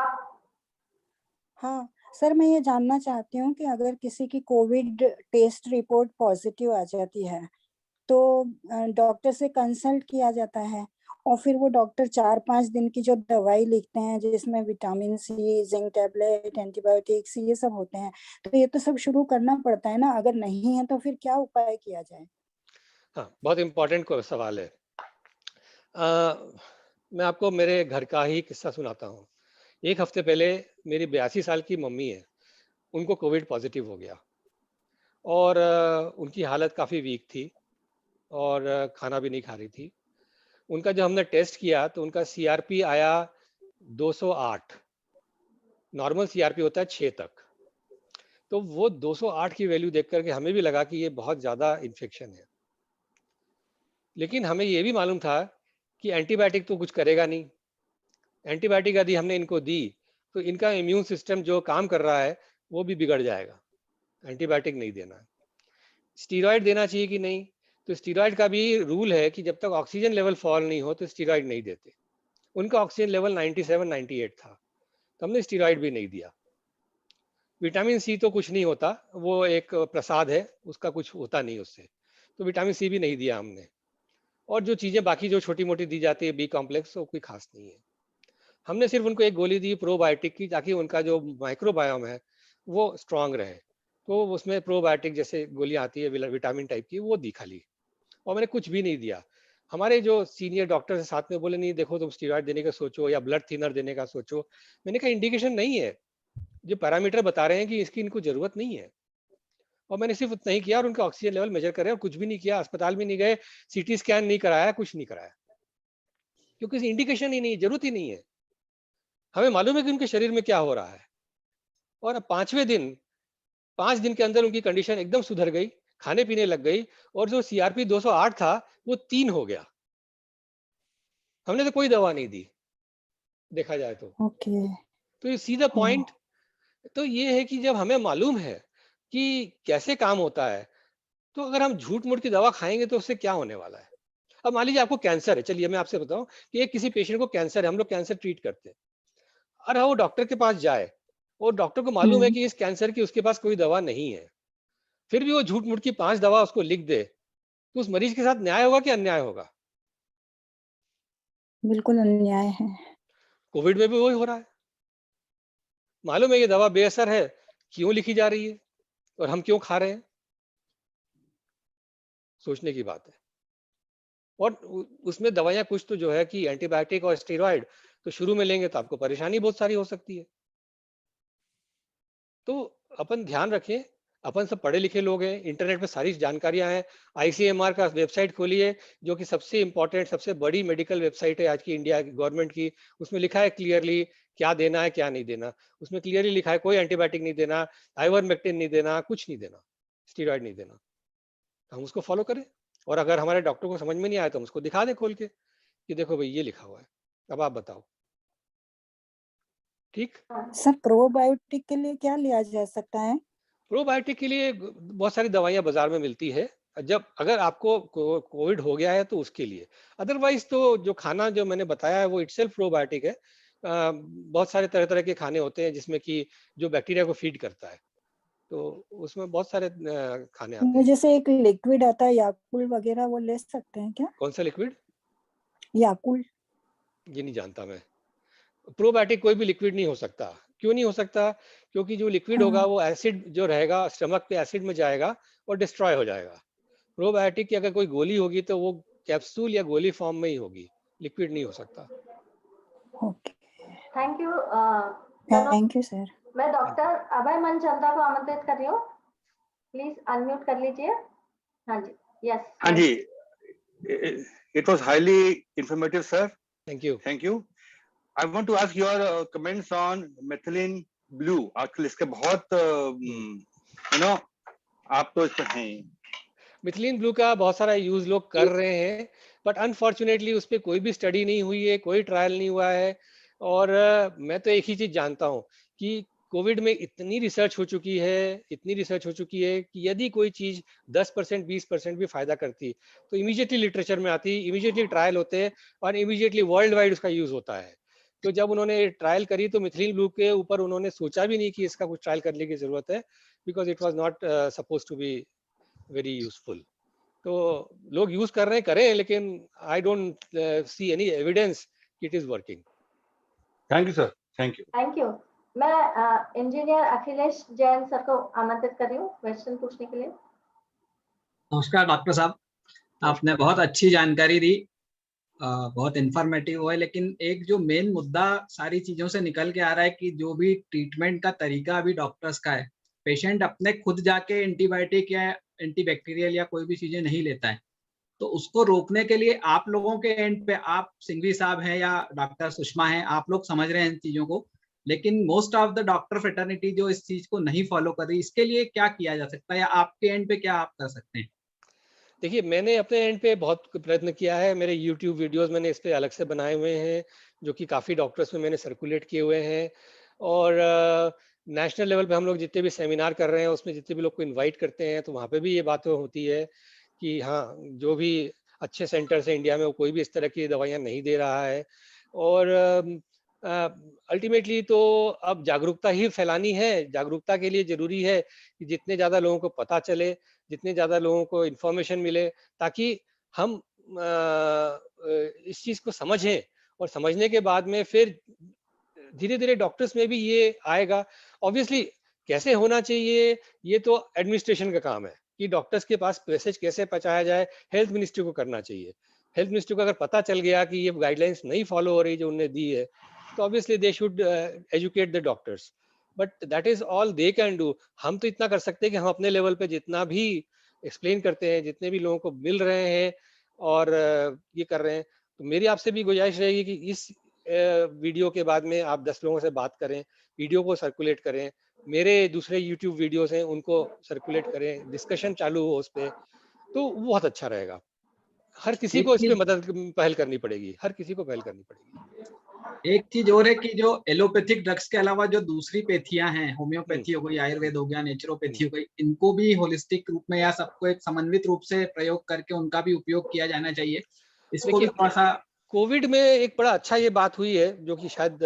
हाँ सर, मैं ये जानना चाहती हूँ कि अगर किसी की कोविड टेस्ट रिपोर्ट पॉजिटिव आ जाती है तो डॉक्टर से कंसल्ट किया जाता है, और फिर वो डॉक्टर 4-5 दिन की जो दवाई लिखते हैं जिसमें vitamin C, zinc tablet, antibiotics ये सब होते हैं, तो ये तो सब शुरू करना पड़ता है ना। अगर नहीं है तो फिर क्या उपाय किया जाए? हाँ, बहुत इम्पोर्टेंट सवाल है। मैं आपको मेरे घर का ही किस्सा सुनाता हूँ। 1 हफ्ते पहले मेरी 82 साल की मम्मी है, उनको कोविड पॉजिटिव हो गया और उनकी हालत काफ़ी वीक थी और खाना भी नहीं खा रही थी। उनका जब हमने टेस्ट किया तो उनका CRP आया 208, नॉर्मल CRP होता है 6 तक। तो वो 208 की वैल्यू देख करके हमें भी लगा कि ये बहुत ज़्यादा इन्फेक्शन है, लेकिन हमें ये भी मालूम था कि एंटीबायोटिक तो कुछ करेगा नहीं। एंटीबायोटिक यदि हमने इनको दी तो इनका इम्यून सिस्टम जो काम कर रहा है वो भी बिगड़ जाएगा। एंटीबायोटिक नहीं देना है। स्टीरॉयड देना चाहिए कि नहीं, तो स्टीरॉयड का भी रूल है कि जब तक ऑक्सीजन लेवल फॉल नहीं हो तो स्टीरॉयड नहीं देते। उनका ऑक्सीजन लेवल 97-98 था, तो हमने स्टीरॉयड भी नहीं दिया। विटामिन सी तो कुछ नहीं होता, वो एक प्रसाद है, उसका कुछ होता नहीं उससे, तो विटामिन सी भी नहीं दिया हमने। और जो चीज़ें बाकी जो छोटी मोटी दी जाती है बी कॉम्प्लेक्स, वो कोई खास नहीं है। हमने सिर्फ उनको एक गोली दी प्रोबायोटिक की, ताकि उनका जो माइक्रोबायोम है वो स्ट्रांग रहे। तो उसमें प्रोबायोटिक जैसे गोलियां आती है विटामिन टाइप की, वो दी खाली, और मैंने कुछ भी नहीं दिया। हमारे जो सीनियर डॉक्टर साथ में बोले नहीं देखो तुम स्टीरॉयड देने का सोचो या ब्लड थिनर देने का सोचो। मैंने कहा इंडिकेशन नहीं है, जो पैरामीटर बता रहे हैं कि इसकी इनको जरूरत नहीं है। और मैंने सिर्फ उतना ही किया और उनका ऑक्सीजन लेवल मेजर करे और कुछ भी नहीं किया। अस्पताल भी नहीं गए, CT स्कैन नहीं कराया, कुछ नहीं कराया, क्योंकि इंडिकेशन ही नहीं, जरूरत ही नहीं है। हमें मालूम है कि उनके शरीर में क्या हो रहा है। और अब 5वें दिन, 5 दिन के अंदर उनकी कंडीशन एकदम सुधर गई, खाने पीने लग गई, और जो CRP 208 था वो 3 हो गया। हमने तो कोई दवा नहीं दी, देखा जाए तो। ओके। तो सीधा पॉइंट तो ये है कि जब हमें मालूम है कि कैसे काम होता है, तो अगर हम झूठ मूठ की दवा खाएंगे तो उससे क्या होने वाला है। अब मान लीजिए आपको कैंसर है, चलिए मैं आपसे बताऊं कि एक किसी पेशेंट को कैंसर है, हम लोग कैंसर ट्रीट करते हैं, और वो डॉक्टर के पास जाए और डॉक्टर को मालूम है कि इस कैंसर की उसके पास कोई दवा नहीं है, फिर भी वो झूठ मूठ की 5 दवा उसको लिख दे, तो उस मरीज के साथ न्याय होगा कि अन्याय होगा? बिल्कुल अन्याय है। कोविड में भी वही हो रहा है। मालूम है ये दवा बेअसर है, क्यों लिखी जा रही है और हम क्यों खा रहे हैं? सोचने की बात है। और उसमें दवाइयां कुछ तो जो है कि एंटीबायोटिक और स्टेरॉइड, तो शुरू में लेंगे तो आपको परेशानी बहुत सारी हो सकती है। तो अपन ध्यान रखें, अपन सब पढ़े लिखे लोग हैं, इंटरनेट पे सारी जानकारियां हैं। ICMR का वेबसाइट खोलिए, जो कि सबसे इंपॉर्टेंट, सबसे बड़ी मेडिकल वेबसाइट है आज की इंडिया गवर्नमेंट की। उसमें लिखा है क्लियरली क्या देना है क्या नहीं देना। उसमें क्लियरली लिखा है कोई एंटीबायोटिक नहीं देना, आइवरमेक्टिन नहीं देना, कुछ नहीं देना, स्टीरॉयड नहीं देना। हम उसको फॉलो करें, और अगर हमारे डॉक्टर को समझ में नहीं आया तो हम उसको दिखा दें खोल के कि देखो भाई ये लिखा हुआ है, अब आप बताओ। ठीक। सर प्रोबायोटिक के लिए क्या लिया जा सकता है? प्रोबायोटिक के लिए बहुत सारी दवाइयां बाजार में मिलती है, जब अगर आपको कोविड हो गया है तो उसके लिए। अदरवाइज तो जो खाना जो मैंने बताया है वो इटसेल्फ प्रोबायोटिक है। बहुत सारे तरह तरह के खाने होते हैं जिसमें कि जो बैक्टीरिया को फीड करता है, तो उसमें बहुत सारे खाने आते वो हैं। जैसे एक लिक्विड आता है याकुल वगैरह, वो ले सकते हैं क्या? कौन सा लिक्विड? याकुल। ये नहीं जानता मैं। प्रोबायोटिक कोई भी लिक्विड नहीं हो सकता। क्यों नहीं हो सकता? क्योंकि जो लिक्विड होगा वो एसिड जो रहेगा स्टमक पे एसिड में जाएगा और डिस्ट्रॉय हो जाएगा। प्रोबायोटिक की अगर कोई गोली होगी तो वो कैप्सूल या गोली फॉर्म में ही होगी, लिक्विड नहीं हो सकता। Okay, thank you. Thank you sir. मैं डॉक्टर अभय मनचंदा को आमंत्रित कर रही हूँ, प्लीज अनम्यूट कर लीजिए। हाँ जी, यस। हाँ जी, it was highly informative sir. Thank you. Thank you. I want to ask your comments on methylene blue. आजकल इसके बहुत आप तो इसमें हैं। मिथिलीन ब्लू का बहुत सारा यूज लोग कर रहे हैं, बट अनफॉर्चुनेटली उस पर कोई भी स्टडी नहीं हुई है, कोई ट्रायल नहीं हुआ है। और मैं तो एक ही चीज जानता हूँ कि कोविड में इतनी रिसर्च हो चुकी है कि यदि कोई चीज 10% 20% भी फायदा करती तो इमीडिएटली लिटरेचर में आती, इमीडिएटली ट्रायल होते हैं और इमीडिएटली वर्ल्ड वाइड उसका यूज होता है। तो जब उन्होंने ट्रायल करी तो मिथिलीन ब्लू के ऊपर उन्होंने सोचा भी नहीं कि इसका कुछ ट्रायल करने की जरूरत है, because it was not suppose to be very useful. तो लोग यूज कर रहे हैं, करें, लेकिन I don't see any evidence it is working. Thank you sir, thank you. Thank you. मैं इंजीनियर अखिलेश जैन सर को आमंत्रित कर रही हूँ क्वेश्चन पूछने के लिए। नमस्कार डॉक्टर साहब, आपने बहुत अच्छी जानकारी दी, बहुत इंफॉर्मेटिव है। लेकिन एक जो मेन मुद्दा सारी चीजों से निकल के आ रहा है कि जो भी ट्रीटमेंट का तरीका अभी डॉक्टर्स का है पेशेंट अपने खुद जाके एंटीबायोटिक या एंटीबैक्टीरियल या कोई भी चीजें नहीं लेता है, तो उसको रोकने के लिए आप लोगों के एंड पे, आप सिंघवी साहब हैं या डॉक्टर सुषमा हैं, आप लोग समझ रहे हैं इन चीजों को, लेकिन most of the doctor fraternity जो इस चीज को नहीं फॉलो कर रही, इसके लिए क्या किया जा सकता है या आपके एंड पे क्या आप कर सकते हैं? देखिए, मैंने अपने एंड पे बहुत प्रयत्न किया है। मेरे यूट्यूब वीडियोस मैंने इस पे अलग से बनाए हुए हैं, जो कि काफ़ी डॉक्टर्स में मैंने सर्कुलेट किए हुए हैं। और नेशनल लेवल पे हम लोग जितने भी सेमिनार कर रहे हैं, उसमें जितने भी लोग को इनवाइट करते हैं, तो वहाँ पे भी ये बात होती है कि हाँ, जो भी अच्छे सेंटर्स हैं इंडिया में, वो कोई भी इस तरह की दवाइयाँ नहीं दे रहा है। और अल्टीमेटली तो अब जागरूकता ही फैलानी है। जागरूकता के लिए ज़रूरी है कि जितने ज़्यादा लोगों को पता चले, जितने ज़्यादा लोगों को इन्फॉर्मेशन मिले, ताकि हम इस चीज़ को समझें, और समझने के बाद में फिर धीरे-धीरे डॉक्टर्स में भी ये आएगा। ऑब्वियसली कैसे होना चाहिए, ये तो एडमिनिस्ट्रेशन का काम है कि डॉक्टर्स के पास मैसेज कैसे पहुँचाया जाए, हेल्थ मिनिस्ट्री को करना चाहिए। हेल्थ मिनिस्ट्री को अगर पता चल गया कि ये गाइडलाइंस नहीं फॉलो हो रही जो उन्होंने दी है, तो obviously they should educate the doctors, but that is all they can do. हम तो इतना कर सकते हैं कि हम अपने लेवल पे जितना भी एक्सप्लेन करते हैं, जितने भी लोगों को मिल रहे हैं और ये कर रहे हैं। तो मेरी आपसे भी गुजारिश रहेगी कि इस वीडियो के बाद में आप 10 लोगों से बात करें, वीडियो को सर्कुलेट करें, मेरे दूसरे यूट्यूब वीडियोस हैं उनको सर्कुलेट करें, डिस्कशन चालू हो उस पे, तो वो बहुत अच्छा रहेगा। हर किसी एक को इस पे चीज मदद पहल करनी पड़ेगी, हर किसी को पहल करनी पड़ेगी। एक चीज और है कि जो एलोपैथिक ड्रग्स के अलावा जो दूसरी पैथियां हैं, हम्म, होम्योपैथी हो गई, आयुर्वेद हो गया, नेचुरोपैथी हम्म। हो गई, इनको भी होलिस्टिक रूप में या सबको एक समन्वित रूप से प्रयोग करके उनका भी उपयोग किया जाना चाहिए। इसको भी देखिए, थोड़ा सा कोविड में एक बड़ा अच्छा ये बात हुई है, जो कि शायद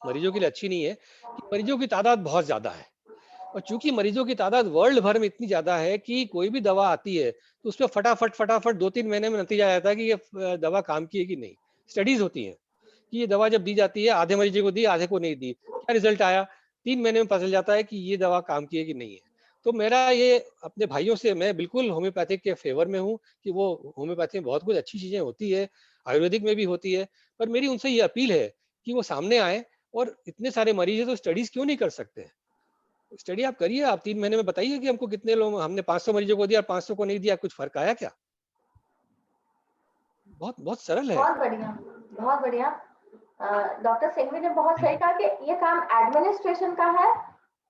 मरीजों के लिए अच्छी नहीं है, कि मरीजों की तादाद बहुत ज्यादा है। और चूंकि मरीजों की तादाद वर्ल्ड भर में इतनी ज्यादा है कि कोई भी दवा आती है तो उसमें फटाफट फटाफट 2-3 महीने में नतीजा आ जाता है कि ये दवा काम की है कि नहीं। स्टडीज होती हैं कि ये दवा जब दी जाती है, आधे मरीजों को दी, आधे को नहीं दी, क्या रिजल्ट आया, 3 महीने में पता चल जाता है कि ये दवा काम की है कि नहीं है। तो मेरा ये अपने भाइयों से, मैं बिल्कुल होम्योपैथिक के फेवर में हूँ कि वो होम्योपैथी में बहुत कुछ अच्छी चीजें होती है, आयुर्वेदिक में भी होती है, पर मेरी उनसे ये अपील है कि वो सामने आए, और इतने सारे मरीज है तो स्टडीज क्यों नहीं कर सकते। स्टडी आप करिए, आप 3 महीने में बताइए कि हमको कितने लोग, हमने 500 मरीजों को दिया, 500 को नहीं दिया, कुछ फर्क आया क्या। बहुत बहुत सरल है। बहुत बढ़िया, बहुत बढ़िया। डॉक्टर सिंघवी ने बहुत सही कहा कि ये काम एडमिनिस्ट्रेशन का है,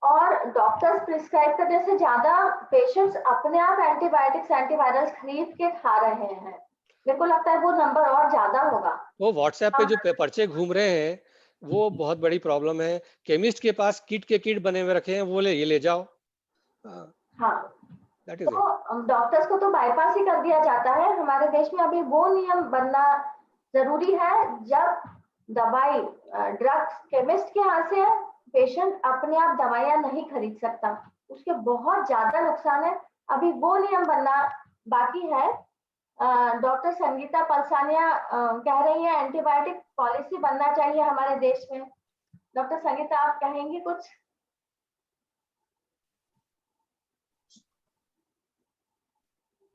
और डॉक्टर्स प्रिस्क्राइब करने से ज्यादा पेशेंट्स अपने आप एंटीबायोटिक्स, एंटीवायरल्स खरीद के खा रहे हैं। मेरे को लगता है वो नंबर और ज्यादा होगा। वो व्हाट्सएप पे जो पर्चे घूम रहे हैं, वो बहुत बड़ी प्रॉब्लम है। केमिस्ट के पास किट के किट बने हुए रखे हैं, वो ये ले जाओ। हाँ, दैट इज इट। तो डॉक्टर्स को तो बाईपास ही कर दिया जाता है। हमारे देश में अभी वो नियम बनना जरूरी है, जब दवाई ड्रग्स केमिस्ट के हाथ से है, पेशेंट अपने आप दवाइयां नहीं खरीद सकता, उसके बहुत ज्यादा नुकसान है। अभी वो नियम बनना बाकी है। डॉक्टर संगीता पलसानिया कह रही है एंटीबायोटिक पॉलिसी बनना चाहिए हमारे देश में। डॉक्टर संगीता, आप कहेंगे कुछ?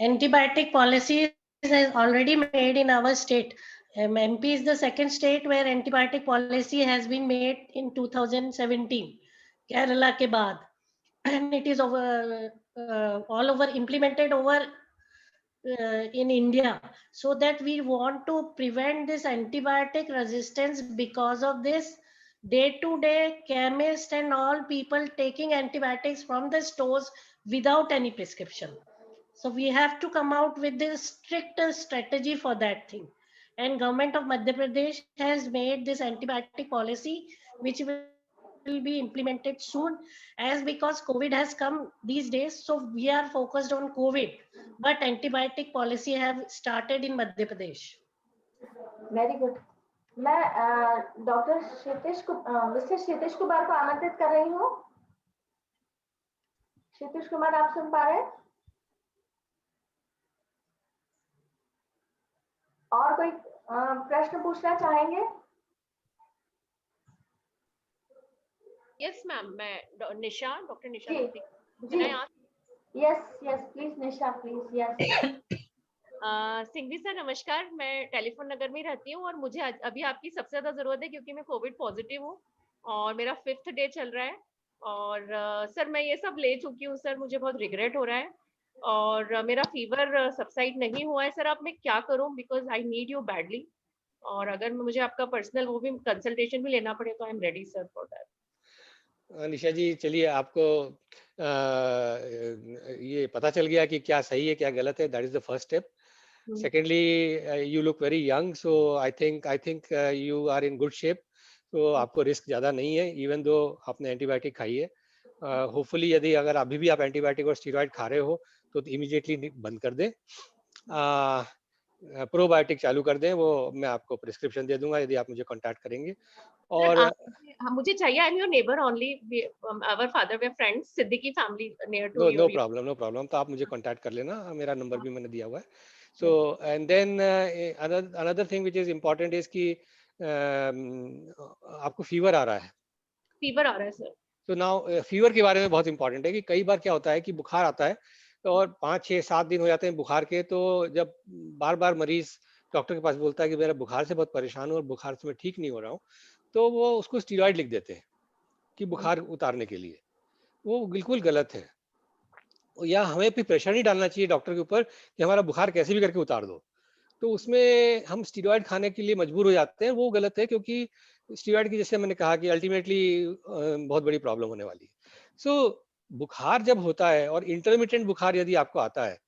Antibiotic policy is already made in our state. MP is the second state where antibiotic policy has been made in 2017, Kerala ke baad, and it is over all over implemented over in India, so that we want to prevent this antibiotic resistance. Because of this, day to day chemists and all people taking antibiotics from the stores without any prescription. So we have to come out with this strict strategy for that thing. And government of Madhya Pradesh has made this antibiotic policy, which will be implemented soon, as because COVID has come these days. So we are focused on COVID, but antibiotic policy have started in Madhya Pradesh. Very good. मैं doctor क्षितिज को, mister क्षितिज कुमार को आमंत्रित कर रही हूँ। क्षितिज कुमार, आप सुन पा रहे हैं? और कोई प्रश्न पूछना चाहेंगे? यस मैम, मैं निशा, डॉक्टर निशा जी, जी, yes yes please Nisha, please yes. Singhvi sir नमस्कार, मैं टेलीफोन नगर में रहती हूँ और मुझे अभी आपकी सबसे ज्यादा जरूरत है, क्योंकि मैं कोविड पॉजिटिव हूँ और मेरा 5th डे चल रहा है और सर मैं ये सब ले चुकी हूँ सर, मुझे बहुत रिग्रेट हो रहा है और मेरा फीवर सबसाइड नहीं हुआ है सर। अब मैं क्या करूँ, because I need you badly, और अगर मुझे आपका पर्सनल वो भी कंसल्टेशन भी लेना पड़े तो I am ready sir for that. Nisha ji, चलिए आपको ये पता चल गया कि क्या सही है क्या गलत है, that is the first step. Secondly, you look very young, so I think you are in good shape. तो आपको रिस्क ज़्यादा नहीं है, इवन दो आपने एंटीबायोटिक खाई है। होपफुली यदि अगर अभी भी आप एंटीबायोटिक और स्टीरॉयड खा रहे हो तो इमीडिएटली बंद कर दें। प्रोबायोटिक चालू कर दें, वो मैं आपको प्रिस्क्रिप्शन दे दूंगा यदि आप मुझे कांटेक्ट करेंगे। और मुझे चाहिए, I am your neighbour only, our father were friends, Siddiqui family near to you. No problem, तो आप मुझे कांटेक्ट कर लेना, मेरा नंबर भी मैंने दिया हुआ है। So and then another thing which is important is कि आपको फीवर आ रहा है। फीवर आ रहा है सर। तो नाउ फीवर के बारे में बहुत इंपॉर्टेंट है कि कई बार क्या होता है कि बुखार आता है और 5, 6, 7 दिन हो जाते हैं बुखार के, तो जब बार बार मरीज डॉक्टर के पास बोलता है कि मेरा बुखार से बहुत परेशान हूँ और बुखार से मैं ठीक नहीं हो रहा हूँ, तो वो उसको स्टीरॉयड लिख देते हैं कि बुखार उतारने के लिए। वो बिल्कुल गलत है, या हमें भी प्रेशर नहीं डालना चाहिए डॉक्टर के ऊपर कि हमारा बुखार कैसे भी करके उतार दो, तो उसमें हम स्टीरॉयड खाने के लिए मजबूर हो जाते हैं। वो गलत है, क्योंकि स्टीरॉयड की, जैसे मैंने कहा कि अल्टीमेटली बहुत बड़ी प्रॉब्लम होने वाली है। सो बुखार जब होता है और इंटरमिटेंट बुखार यदि आपको आता है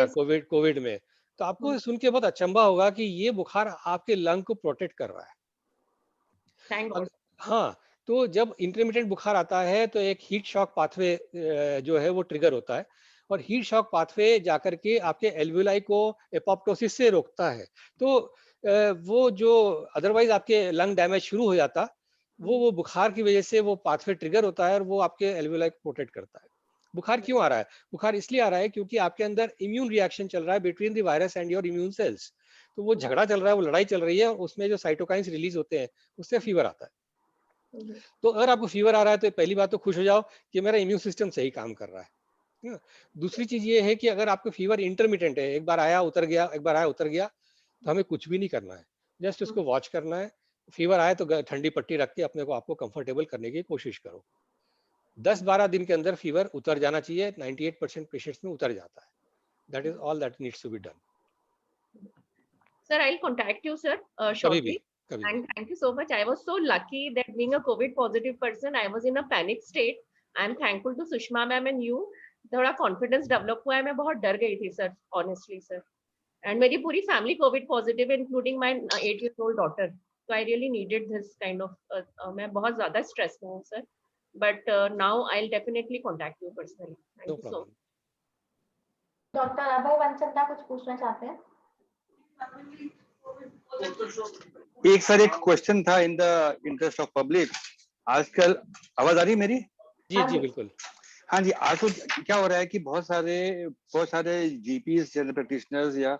कोविड में, तो आपको सुन के बहुत अचंभा होगा कि ये बुखार आपके लंग को प्रोटेक्ट कर रहा है। हाँ, तो जब इंटरमिटेंट बुखार आता है तो एक हीट शॉक पाथवे जो है वो ट्रिगर होता है, और हीट शॉक पाथवे जाकर के आपके एल्वियोलाई को एपोप्टोसिस से रोकता है। तो वो जो अदरवाइज आपके लंग डैमेज शुरू हो जाता, वो बुखार की वजह से वो पाथवे ट्रिगर होता है और वो आपके एल्वियोलाई को प्रोटेक्ट करता है। बुखार क्यों आ रहा है? बुखार इसलिए आ रहा है क्योंकि आपके अंदर इम्यून रिएक्शन चल रहा है between the virus and your immune cells. तो वो झगड़ा चल रहा है, वो लड़ाई चल रही है, और उसमें जो साइटोकाइंस रिलीज होते हैं उससे फीवर आता है। तो अगर आपको फीवर आ रहा है तो पहली बात तो खुश हो जाओ कि मेरा इम्यून सिस्टम सही काम कर रहा है। दूसरी चीज ये है कि अगर आपको फीवर इंटरमिटेंट है, एक बार आया उतर गया, एक बार आया उतर गया, तो हमें कुछ भी नहीं करना है, जस्ट उसको वॉच करना है। फीवर आए तो ठंडी पट्टी रख के अपने को आपको कंफर्टेबल करने की कोशिश करो। 10-12 दिन के अंदर फीवर उतर जाना चाहिए। 98% पेशेंट्स में उतर जाता है। That is all that needs to be done. Sir, I'll contact you, sir, shortly. And thank you so much. I was so lucky that being a COVID positive person, I was in a panic state. I'm thankful to Sushma ma'am and you. थोड़ा confidence develop हुआ है, मैं बहुत डर गई थी sir, honestly sir. And मेरी पूरी family COVID positive, including my 8-year-old daughter. So I really needed this kind of. मैं बहुत ज़्यादा stress में हूँ sir. But now I'll definitely contact you personally. Thank you so much. Doctor Abhay Vanchanda कुछ पूछना चाहते हैं? एक सर एक क्वेश्चन था, in the interest of public. आजकल आवाज आ रही है मेरी? जी बिल्कुल। हाँ जी, आजकल क्या हो रहा है कि बहुत सारे जीपीज, जनरल प्रैक्टिशनर्स, या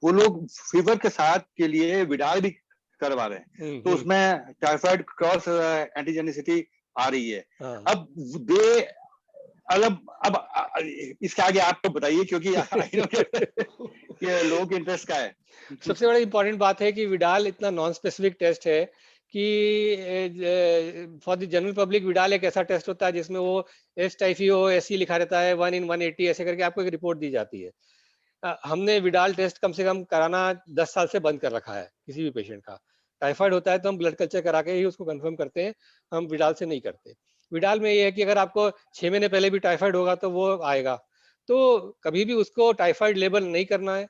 वो लोग फीवर के साथ के लिए विडाल भी करवा रहे हैं, तो उसमें टाइफाइड क्रॉस एंटीजेनिसिटी आ रही है। अब इसके आगे आप तो बताइए, क्योंकि ये लोगों के इंटरेस्ट का है। सबसे बड़ी इंपॉर्टेंट बात है कि विडाल इतना नॉन स्पेसिफिक टेस्ट है कि for the general public Widal एक ऐसा टेस्ट होता है जिसमें वो एस-टाइफी-ओ ऐसी लिखा रहता है 1 in 180 ऐसे करके आपको एक रिपोर्ट दी जाती है। हमने विडाल टेस्ट कम से कम कराना 10 साल से बंद कर रखा है किसी भी पेशेंट का। टाइफाइड होता है तो हम ब्लड कल्चर करा के ही उसको कंफर्म करते हैं, हम विडाल से नहीं करते। विडाल में ये है कि अगर आपको 6 महीने पहले भी टाइफाइड होगा तो वो आएगा, तो कभी भी उसको टाइफाइड लेबल नहीं करना है।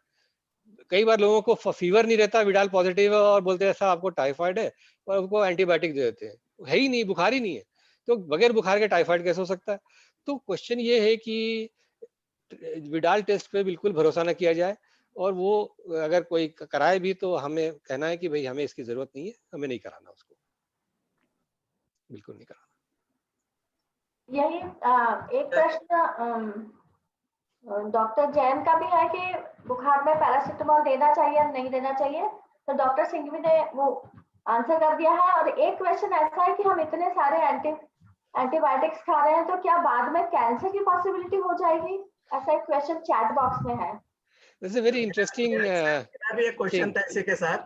कई बार लोगों को फीवर नहीं रहता, विडाल पॉजिटिव है और बोलते हैं साहब आपको टाइफाइड है, और उनको एंटीबायोटिक दे देते हैं, है ही नहीं, बुखार ही नहीं है, तो बगैर बुखार के टाइफाइड कैसे हो सकता है? तो क्वेश्चन ये है कि विडाल टेस्ट पे बिल्कुल भरोसा ना किया जाए, और वो अगर कोई कराए भी तो हमें कहना है कि भाई हमें इसकी जरूरत नहीं है, हमें नहीं कराना, उसको बिल्कुल नहीं कराना। यही एक प्रश्न डॉक्टर जैन का भी है कि बुखार में पैरासिटामोल देना चाहिए या नहीं देना चाहिए, तो डॉक्टर सिंघवी ने वो आंसर कर दिया है। और एक क्वेश्चन ऐसा है कि हम इतने सारे एंटीबायोटिक्स खा रहे हैं तो क्या बाद में कैंसर की पॉसिबिलिटी हो जाएगी? ऐसा एक क्वेश्चन चैट बॉक्स में है। This is a very interesting भी एक क्वेश्चन था इसी के साथ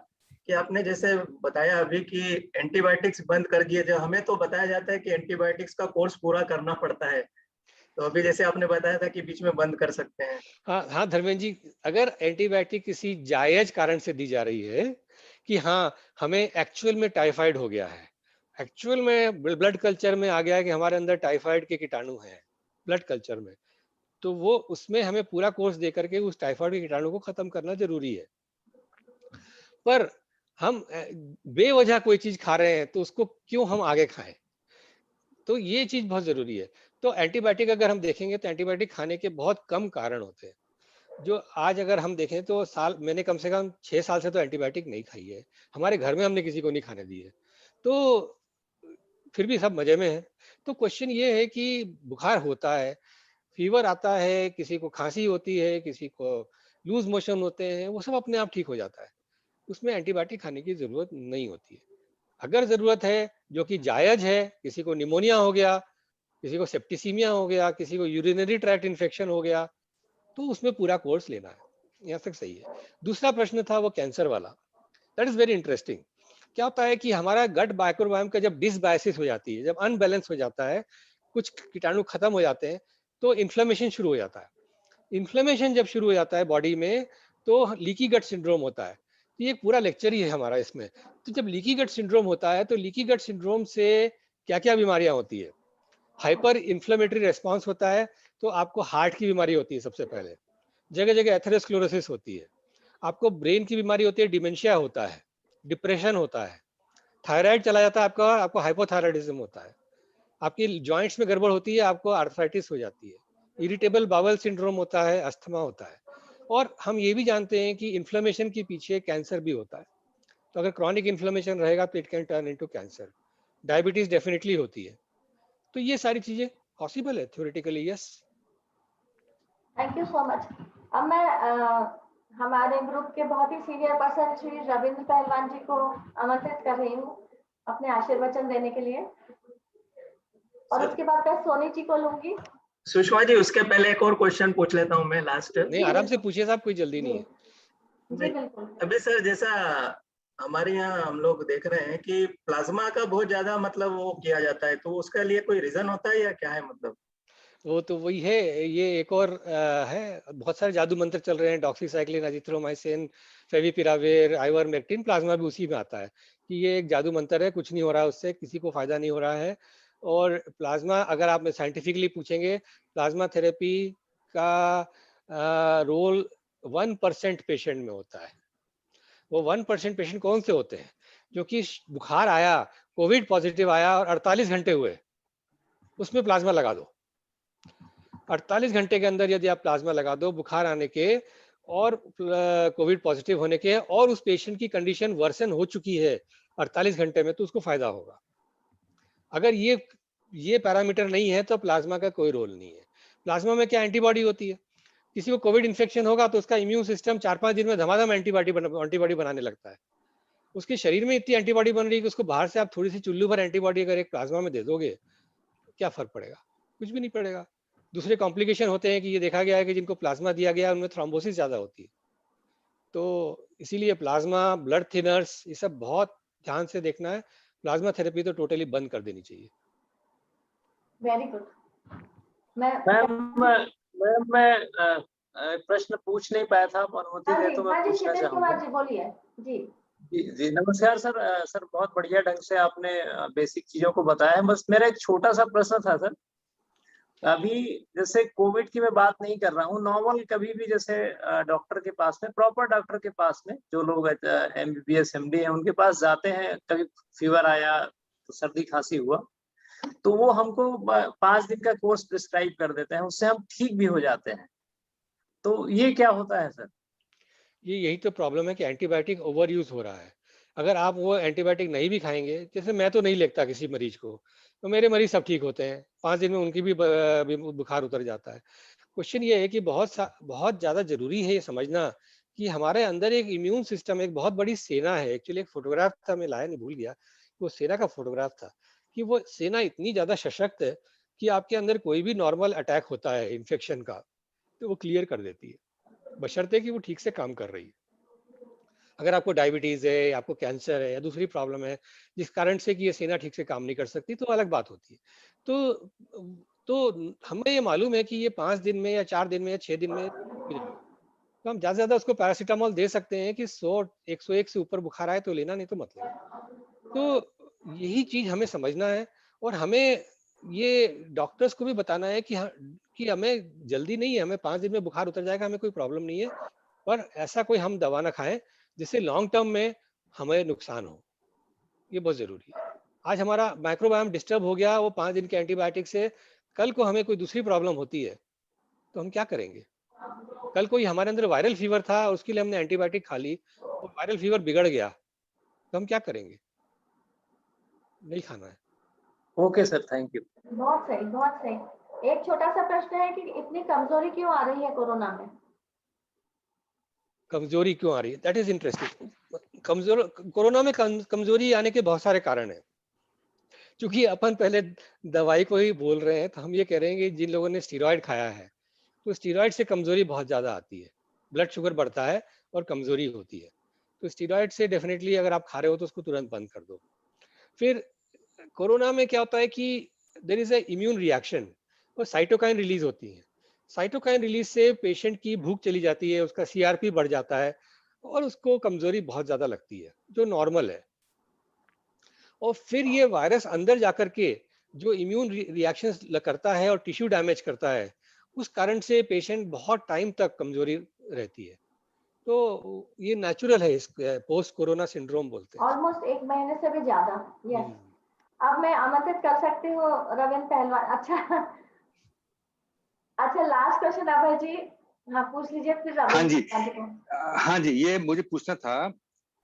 कि आपने जैसे बताया अभी कि एंटीबायोटिक्स बंद कर दिए, जो हमें तो बताया जाता है कि एंटीबायोटिक्स का कोर्स पूरा करना पड़ता है, तो अभी जैसे आपने बताया था कि बीच में बंद कर सकते हैं। हाँ हाँ धर्मेंद्र जी, अगर एंटीबायोटिक किसी जायज कारण से दी जा रही है कि हाँ हमें एक्चुअल में टाइफाइड हो गया है, एक्चुअल में ब्लड कल्चर में आ गया है कि हमारे अंदर टाइफाइड के कीटाणु हैं ब्लड कल्चर में, तो वो उसमें हमें पूरा कोर्स दे करके उस टाइफाइड के कीटाणु को खत्म करना जरूरी है। पर हम बेवजह कोई चीज खा रहे हैं तो उसको क्यों हम आगे खाएं, तो ये चीज बहुत जरूरी है। तो एंटीबायोटिक अगर हम देखेंगे तो एंटीबायोटिक खाने के बहुत कम कारण होते हैं। जो आज अगर हम देखें तो मैंने कम से कम 6 साल से तो एंटीबायोटिक नहीं खाई है, हमारे घर में हमने किसी को नहीं खाने दी है, तो फिर भी सब मजे में है। तो क्वेश्चन ये है कि बुखार होता है, फीवर आता है, किसी को खांसी होती है, किसी को लूज मोशन होते हैं, वो सब अपने आप ठीक हो जाता है, उसमें एंटीबायोटिक खाने की जरूरत नहीं होती है। अगर जरूरत है जो कि जायज है, किसी को निमोनिया हो गया, किसी को सेप्टिसीमिया हो गया, किसी को यूरिनरी ट्रैक्ट इन्फेक्शन हो गया, तो उसमें पूरा कोर्स लेना है, यहाँ तक सही है। दूसरा प्रश्न था वो कैंसर वाला, दैट इज वेरी इंटरेस्टिंग। क्या होता है कि हमारा गट माइक्रोबायोम का जब डिसबायसिस हो जाती है, जब अनबैलेंस हो जाता है, कुछ कीटाणु खत्म हो जाते हैं, तो इन्फ्लेमेशन शुरू हो जाता है। इन्फ्लेमेशन जब शुरू हो जाता है बॉडी में तो लीकी गट सिंड्रोम होता है। तो ये पूरा लेक्चर ही है हमारा इसमें। तो जब लीकी गट सिंड्रोम होता है तो लीकी गट सिंड्रोम से क्या क्या बीमारियां होती है, हाइपर इन्फ्लेमेटरी रेस्पॉन्स होता है, तो आपको हार्ट की बीमारी होती है सबसे पहले, जगह जगह एथेरोस्क्लेरोसिस होती है, आपको ब्रेन की बीमारी होती है, डिमेंशिया होता है, डिप्रेशन होता है, थायराइड चला जाता है आपका, आपको हाइपोथायराइडिज्म होता है, आपकी जॉइंट्स में गड़बड़ होती है, आपको आर्थराइटिस हो जाती है, इरिटेबल बावल सिंड्रोम होता है, अस्थमा होता है। और हम ये भी जानते हैं कि इन्फ्लेमेशन के पीछे कैंसर भी होता है। तो अगर क्रॉनिक इन्फ्लेमेशन रहेगा तो it can turn into cancer. Diabetes definitely होती है। तो ये सारी चीजें पॉसिबल है theoretically, yes. Thank you so much. अब मैं हमारे ग्रुप के बहुत ही सीनियर पर्सन श्री रविंद्र पहलवान जी को आमंत्रित कर रही हूँ अपने आशीर्वचन देने के लिए, और उसके बाद मैं सोनी जी को लूंगी। सुषमा जी, उसके पहले एक और क्वेश्चन पूछ लेता हूँ मैं लास्ट। नहीं, आराम से पूछिए साहब, कोई जल्दी नहीं है। जी बिल्कुल। अभी सर, जैसा हमारे यहाँ हम लोग देख रहे हैं कि प्लाज्मा का बहुत ज्यादा मतलब वो किया जाता है, तो उसका लिए कोई रीजन होता है या क्या है मतलब? वो तो वही है, ये एक और है, बहुत सारे जादू मंत्र चल रहे हैं, doxycycline, azithromycin, favipiravir, ivermectin, plasma भी उसी में आता है कि ये एक जादू मंत्र है, कुछ नहीं हो रहा है उससे, किसी को फायदा नहीं हो रहा है। और प्लाज्मा अगर आप साइंटिफिकली पूछेंगे, प्लाज्मा थेरेपी का रोल 1% पेशेंट में होता है। वो 1% पेशेंट कौन से होते हैं? जो कि बुखार आया, कोविड पॉजिटिव आया और 48 घंटे हुए, उसमें प्लाज्मा लगा दो। 48 घंटे के अंदर यदि आप प्लाज्मा लगा दो बुखार आने के और कोविड पॉजिटिव होने के, और उस पेशेंट की कंडीशन वर्सन हो चुकी है 48 घंटे में, तो उसको फायदा होगा। अगर ये पैरामीटर नहीं है तो प्लाज्मा का कोई रोल नहीं है। प्लाज्मा में क्या एंटीबॉडी होती है, किसी को कोविड इन्फेक्शन होगा तो उसका इम्यून सिस्टम 4-5 दिन में धमाधम एंटीबॉडी बनाने लगता है। उसके शरीर में इतनी एंटीबॉडी बन रही है कि उसको बाहर से आप थोड़ी सी चुल्लू भर एंटीबॉडी अगर एक प्लाज्मा में दे दोगे, क्या फर्क पड़ेगा? कुछ भी नहीं पड़ेगा। दूसरे कॉम्प्लिकेशन होते हैं कि ये देखा गया है कि जिनको प्लाज्मा दिया गया है उनमें थ्रोम्बोसिस ज्यादा होती है। तो इसीलिए प्लाज्मा, ब्लड थिनर्स, ये सब बहुत ध्यान से देखना है। प्लाज्मा थेरेपी तो टोटली बंद कर देनी चाहिए। Very good. मैं प्रश्न पूछ नहीं पाया था, अनुमति दे तो मैं पूछना चाहूंगा। जी बोलिए। जी जी नमस्कार सर। सर बहुत बढ़िया ढंग से आपने बेसिक चीजों को बताया है। बस मेरा एक छोटा सा प्रश्न था सर। अभी जैसे कोविड की मैं बात नहीं कर रहा हूँ, नॉर्मल कभी भी जैसे डॉक्टर के पास में, प्रॉपर डॉक्टर के पास में, जो लोग MBBS MD हैं उनके पास जाते हैं, कभी फीवर आया तो सर्दी खांसी हुआ तो वो हमको 5 दिन का कोर्स प्रिस्क्राइब कर देते हैं, उससे हम ठीक भी हो जाते हैं। तो ये क्या होता है सर? यही तो प्रॉब्लम है कि एंटीबायोटिक ओवर यूज हो रहा है। अगर आप वो एंटीबायोटिक नहीं भी खाएंगे, जैसे मैं तो नहीं लेता किसी मरीज को, तो मेरे मरीज सब ठीक होते हैं, 5 दिन में उनकी भी बुखार उतर जाता है। क्वेश्चन ये है कि बहुत ज्यादा जरूरी है ये समझना कि हमारे अंदर एक इम्यून सिस्टम, एक बहुत बड़ी सेना है। एक्चुअली एक फोटोग्राफ था, मैं लाया नहीं, भूल गया, वो सेना का फोटोग्राफ था कि वो सेना इतनी ज्यादा सशक्त है कि आपके अंदर कोई भी नॉर्मल अटैक होता है इन्फेक्शन का तो वो क्लियर कर देती है, बशर्ते कि वो ठीक से काम कर रही है। अगर आपको डायबिटीज है या आपको कैंसर है या दूसरी प्रॉब्लम है जिस कारण से कि ये सेना ठीक से काम नहीं कर सकती, तो अलग बात होती है। तो हमें ये मालूम है कि ये 5 दिन में या 4 दिन में या 6 दिन में ठीक हो जाएगा, तो हम ज्यादा से ज्यादा उसको पैरासीटामोल दे सकते हैं कि 100-101 से ऊपर बुखार आए तो लेना, नहीं तो मत लेना। तो यही चीज हमें समझना है और हमें ये डॉक्टर्स को भी बताना है कि कि हमें जल्दी नहीं है, हमें 5 दिन में बुखार उतर जाएगा, हमें कोई प्रॉब्लम नहीं है, पर ऐसा कोई हम दवा ना खाएं जिससे लॉन्ग टर्म में हमें नुकसान हो। ये बहुत जरूरी है। आज हमारा माइक्रोबायोम डिस्टर्ब हो गया वो 5 दिन के एंटीबायोटिक से, कल को हमें कोई दूसरी प्रॉब्लम होती है तो हम क्या करेंगे? कल कोई हमारे अंदर वायरल फीवर था, उसके लिए हमने एंटीबायोटिक खा ली और वायरल फीवर बिगड़ गया, तो हम क्या करेंगे? नहीं खाना है। Okay sir, thank you. बहुत सही, बहुत सही। एक छोटा सा प्रश्न है कि इतनी कमजोरी क्यों आ रही है कोरोना में? कमजोरी क्यों आ रही है? That is interesting. कोरोना में कमजोरी आने के बहुत सारे कारण हैं। क्योंकि अपन पहले दवाई को ही बोल रहे हैं, तो हम ये कह रहे हैं कि जिन लोगों ने स्टीरॉयड खाया है तो स्टीरॉयड से कमजोरी बहुत ज्यादा आती है, ब्लड शुगर बढ़ता है और कमजोरी होती है। तो स्टीरॉयड से डेफिनेटली अगर आप खा रहे हो तो उसको तुरंत बंद कर दो। फिर कोरोना में क्या होता है कि there is a immune reaction और साइटोकाइन रिलीज होती है। साइटोकाइन रिलीज से पेशेंट की भूख चली जाती है, उसका सीआरपी बढ़ जाता है और उसको कमजोरी बहुत ज्यादा लगती है, जो नॉर्मल है। और फिर ये वायरस अंदर जाकर के जो इम्यून रिएक्शन करता है और टिश्यू डैमेज करता है, उस कारण से पेशेंट बहुत टाइम तक कमजोरी रहती है। तो ये नेचुरल है, इस पोस्ट कोरोना सिंड्रोम बोलते हैं। ऑलमोस्ट 1 महीने से भी ज्यादा। यस। अब मैं आमंत्रित कर सकती हूँ रविंद्र पहलवान। अच्छा लास्ट क्वेश्चन अभय जी, हाँ पूछ लीजिए फिर। हाँ जी, हाँ जी, ये मुझे पूछना था।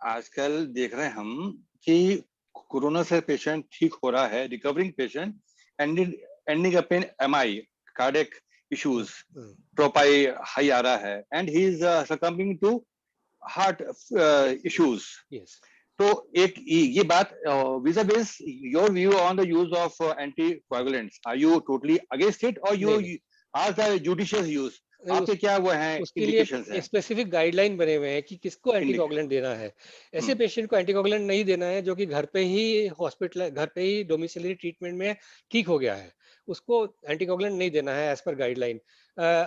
आजकल देख रहे हैं हम कि कोरोना से पेशेंट ठीक हो रहा है, recovering patient ending up in MI, cardiac issues, trop I high आ रहा है, and he is succumbing to heart issues. तो एक ये बात vis a vis your view on the use of anticoagulants, are you totally against it और you are the judicious use? आपके क्या वो हैं उसके लिए स्पेसिफिक गाइडलाइन बने हुए हैं कि किसको एंटीकोगुलेंट देना है। ऐसे पेशेंट को एंटीकोगुलेंट नहीं देना है जो कि घर पे ही हॉस्पिटल, घर पे ही डोमिसिलरी ट्रीटमेंट में ठीक हो गया है, उसको एंटीकोगुलेंट नहीं देना है as per guideline.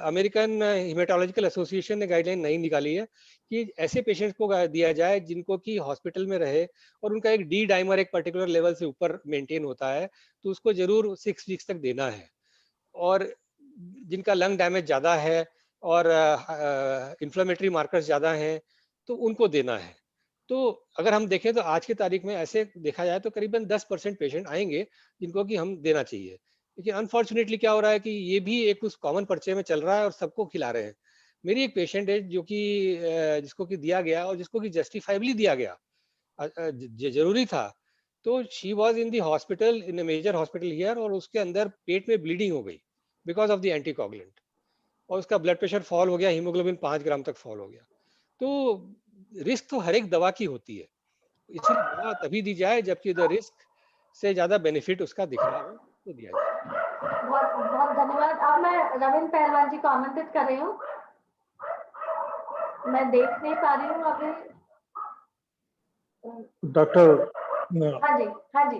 American haematological association ने गाइडलाइन नहीं निकाली है कि ऐसे पेशेंट्स को दिया जाए जिनको कि हॉस्पिटल में रहे और उनका एक डी डाइमर एक पर्टिकुलर लेवल से ऊपर मेंटेन होता है, तो उसको जरूर 6 वीक्स तक देना है। और जिनका लंग डैमेज ज़्यादा है और इन्फ्लेमेटरी मार्कर्स ज़्यादा हैं तो उनको देना है। तो अगर हम देखें तो आज की तारीख में ऐसे देखा जाए तो करीबन 10% पेशेंट आएंगे जिनको कि हम देना चाहिए। लेकिन अनफॉर्चुनेटली क्या हो रहा है कि ये भी एक उस कॉमन पर्चे में चल रहा है और सबको खिला रहे हैं। मेरी एक पेशेंट है जो कि जिसको कि दिया गया और जिसको कि जस्टिफाइबली दिया गया, जरूरी था। तो she was in the hospital, in a major hospital here, और उसके अंदर पेट में ब्लीडिंग हो गई बिकॉज ऑफ द एंटीकोगुलेंट और उसका ब्लड प्रेशर फॉल हो गया, हीमोग्लोबिन 5 ग्राम तक फॉल हो गया। तो रिस्क तो हर एक दवा की होती है, इसलिए दवा तभी दी जाए जबकि द रिस्क से ज्यादा बेनिफिट उसका दिख रहा हो तो दिया जाए। बहुत बहुत धन्यवाद। अब मैं रविंद्र पहलवान जी को आमंत्रित कर रही हूँ। मैं देख नहीं पा रही हूँ अभी। डॉक्टर हाँ जी, हाँ जी,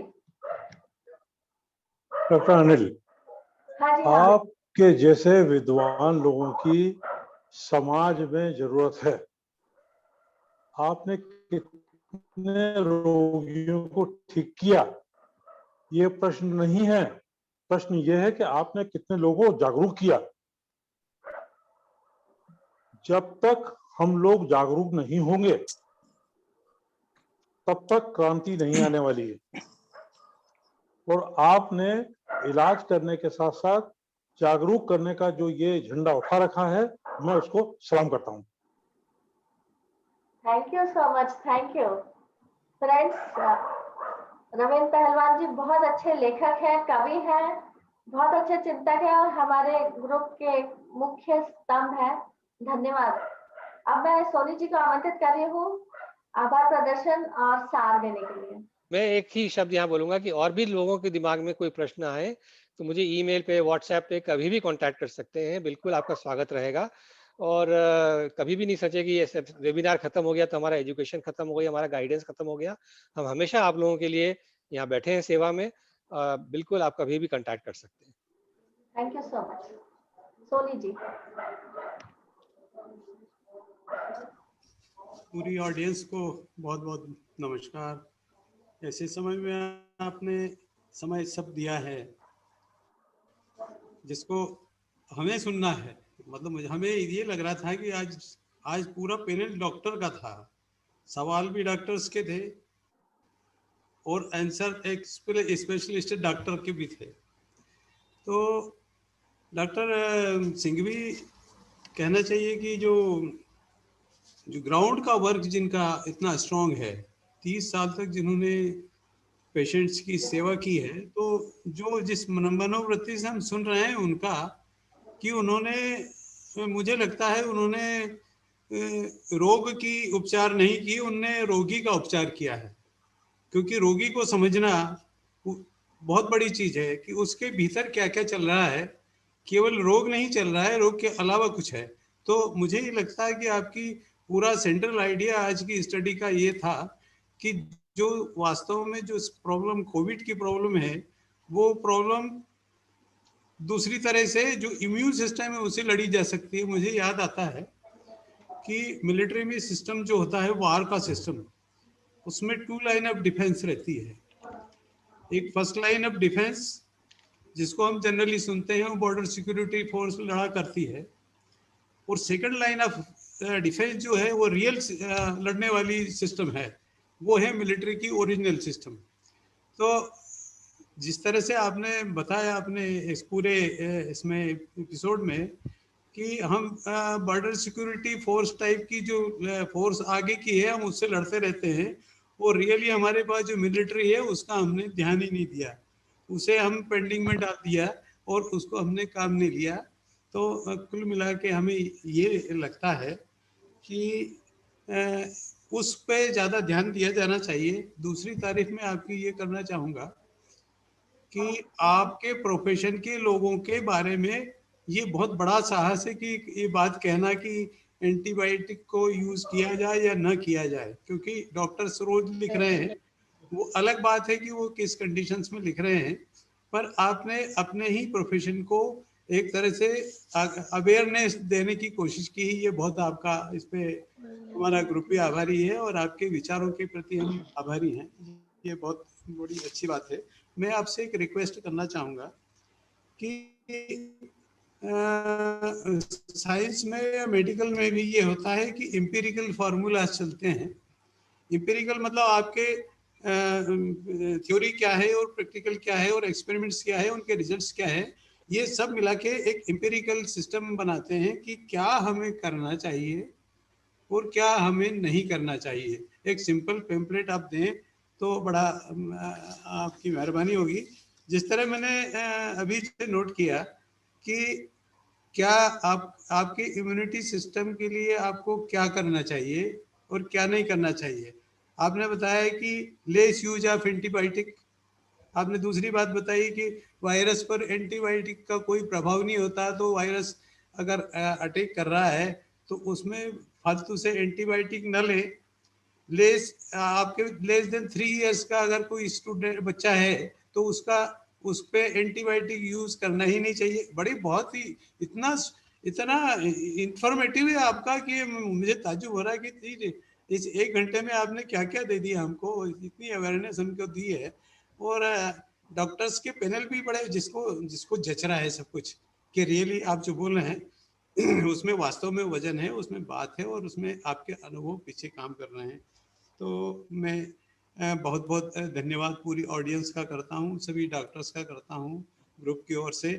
डॉक्टर अनिल, हाँ जी, आपके जैसे विद्वान लोगों की समाज में जरूरत है। आपने कितने रोगियों को ठीक किया, ये प्रश्न नहीं है। प्रश्न ये है कि आपने कितने लोगों को जागरूक किया। जब तक हम लोग जागरूक नहीं होंगे तब तक क्रांति नहीं आने वाली है। और आपने इलाज करने के साथ साथ जागरूक करने का जो ये झंडा उठा रखा है, मैं उसको सलाम करता हूँ। Thank you so much, thank you friends. Ravindra पहलवान जी बहुत अच्छे लेखक हैं, कवि हैं, बहुत अच्छे चिंतक हैं और हमारे ग्रुप के मुख्य स्तंभ हैं। धन्यवाद। अब मैं सोनी जी को आमंत्रित कर रही हूँ आभार प्रदर्शन और सार देने के लिए। मैं एक ही शब्द यहाँ बोलूंगा कि और भी लोगों के दिमाग में कोई प्रश्न आए तो मुझे ईमेल पे, व्हाट्सएप पे कभी भी कांटेक्ट कर सकते हैं, बिल्कुल आपका स्वागत रहेगा। और कभी भी नहीं सोचे कि ये वेबिनार खत्म हो गया तो हमारा एजुकेशन खत्म हो गया, हमारा गाइडेंस खत्म हो गया। हम हमेशा आप लोगों के लिए यहाँ बैठे हैं सेवा में। बिल्कुल आप कभी भी कांटेक्ट कर सकते हैं। Thank you so much. Soni ji. पूरी ऑडियंस को बहुत बहुत नमस्कार। ऐसे समय में आपने समय सब दिया है जिसको हमें सुनना है। मतलब मुझे हमें ये लग रहा था कि आज पूरा पैनल डॉक्टर का था, सवाल भी डॉक्टर्स के थे और आंसर एक स्पेशलिस्ट डॉक्टर के भी थे। तो डॉक्टर सिंघवी कहना चाहिए कि जो ग्राउंड का वर्क जिनका इतना स्ट्रांग है, 30 साल तक जिन्होंने पेशेंट्स की सेवा की है, तो जो जिस मनोवृत्ति से हम सुन रहे हैं उनका कि उन्होंने, मुझे लगता है उन्होंने रोग की उपचार नहीं की, उनने रोगी का उपचार किया है। क्योंकि रोगी को समझना बहुत बड़ी चीज है कि उसके भीतर क्या क्या चल रहा है। केवल रोग नहीं चल रहा है, रोग के अलावा कुछ है। तो मुझे ये लगता है कि आपकी पूरा सेंट्रल आइडिया आज की स्टडी का ये था कि जो वास्तव में जो प्रॉब्लम कोविड की प्रॉब्लम है, वो प्रॉब्लम दूसरी तरह से जो इम्यून सिस्टम है उससे लड़ी जा सकती है। मुझे याद आता है कि मिलिट्री में सिस्टम जो होता है वार का सिस्टम, उसमें 2 लाइन ऑफ डिफेंस रहती है। एक फर्स्ट लाइन ऑफ डिफेंस जिसको हम जनरली सुनते हैं, बॉर्डर सिक्योरिटी फोर्स लड़ा करती है, और सेकंड लाइन ऑफ डिफेंस जो है वो रियल लड़ने वाली सिस्टम है, वो है मिलिट्री की ओरिजिनल सिस्टम। तो जिस तरह से आपने बताया अपने इस पूरे इसमें एपिसोड में कि हम बॉर्डर सिक्योरिटी फोर्स टाइप की जो फोर्स आगे की है हम उससे लड़ते रहते हैं, और रियली हमारे पास जो मिलिट्री है उसका हमने ध्यान ही नहीं दिया, उसे हम पेंडिंग में डाल दिया और उसको हमने काम नहीं लिया। तो कुल मिला के हमें ये लगता है कि उस पे ज़्यादा ध्यान दिया जाना चाहिए। दूसरी तारीफ में आपकी ये करना चाहूँगा कि आपके प्रोफेशन के लोगों के बारे में ये बहुत बड़ा साहस है कि ये बात कहना कि एंटीबायोटिक को यूज़ किया जाए या न किया जाए, क्योंकि डॉक्टर्स रोज लिख रहे हैं। वो अलग बात है कि वो किस कंडीशंस में लिख रहे हैं, पर आपने अपने ही प्रोफेशन को एक तरह से अवेयरनेस देने की कोशिश की। ये बहुत आपका इस पे हमारा ग्रुप भी आभारी है और आपके विचारों के प्रति हम आभारी हैं। ये बहुत बड़ी अच्छी बात है। मैं आपसे एक रिक्वेस्ट करना चाहूँगा कि साइंस में या मेडिकल में भी ये होता है कि एम्पिरिकल फार्मूलाज चलते हैं। एम्पिरिकल मतलब आपके थ्योरी क्या है और प्रैक्टिकल क्या है और एक्सपेरिमेंट्स क्या है, उनके रिजल्ट्स क्या है, ये सब मिला के एक एम्पिरिकल सिस्टम बनाते हैं कि क्या हमें करना चाहिए और क्या हमें नहीं करना चाहिए। एक सिंपल पेम्पलेट आप दें तो बड़ा आपकी मेहरबानी होगी। जिस तरह मैंने अभी से नोट किया कि क्या आपके इम्यूनिटी सिस्टम के लिए आपको क्या करना चाहिए और क्या नहीं करना चाहिए। आपने बताया कि लेस यूज ऑफ एंटीबायोटिक। आपने दूसरी बात बताई कि वायरस पर एंटीबायोटिक का कोई प्रभाव नहीं होता, तो वायरस अगर अटैक कर रहा है तो उसमें फालतू से एंटीबायोटिक न लें। आपके लेस देन 3 इयर्स का अगर कोई स्टूडेंट बच्चा है तो उस पे एंटीबायोटिक यूज करना ही नहीं चाहिए। बड़ी बहुत ही इतना इंफॉर्मेटिव है आपका कि मुझे ताज्जुब हो रहा है कि इस 1 घंटे में आपने क्या क्या दे दिया हमको, इतनी अवेयरनेस हमको दी है। और डॉक्टर्स के पैनल भी बड़े जिसको जच रहा है सब कुछ कि रियली आप जो बोल रहे हैं उसमें वास्तव में वजन है, उसमें बात है और उसमें आपके अनुभव पीछे काम कर रहे हैं। तो मैं बहुत बहुत धन्यवाद पूरी ऑडियंस का करता हूँ, सभी डॉक्टर्स का करता हूँ ग्रुप की ओर से।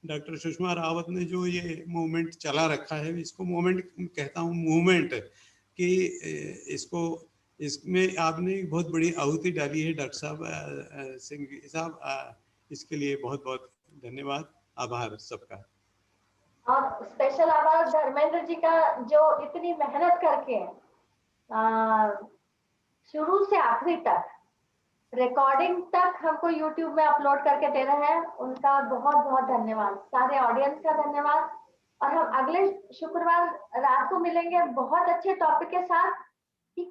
डॉक्टर सुषमा रावत ने जो ये मूवमेंट चला रखा है, इसको मूवमेंट कहता हूँ, मूवमेंट, कि इसमें आपने बहुत बड़ी आहुति डाली है डॉक्टर साहब सिंह साहब, इसके लिए बहुत बहुत धन्यवाद, आभार सबका। और स्पेशल आभार धर्मेंद्र जी का जो इतनी मेहनत करके शुरू से आखिरी तक रिकॉर्डिंग तक हमको YouTube में अपलोड करके दे रहे हैं। उनका बहुत बहुत धन्यवाद। सारे ऑडियंस का धन्यवाद। और हम अगले शुक्रवार रात को मिलेंगे बहुत अच्छे टॉपिक के साथ कि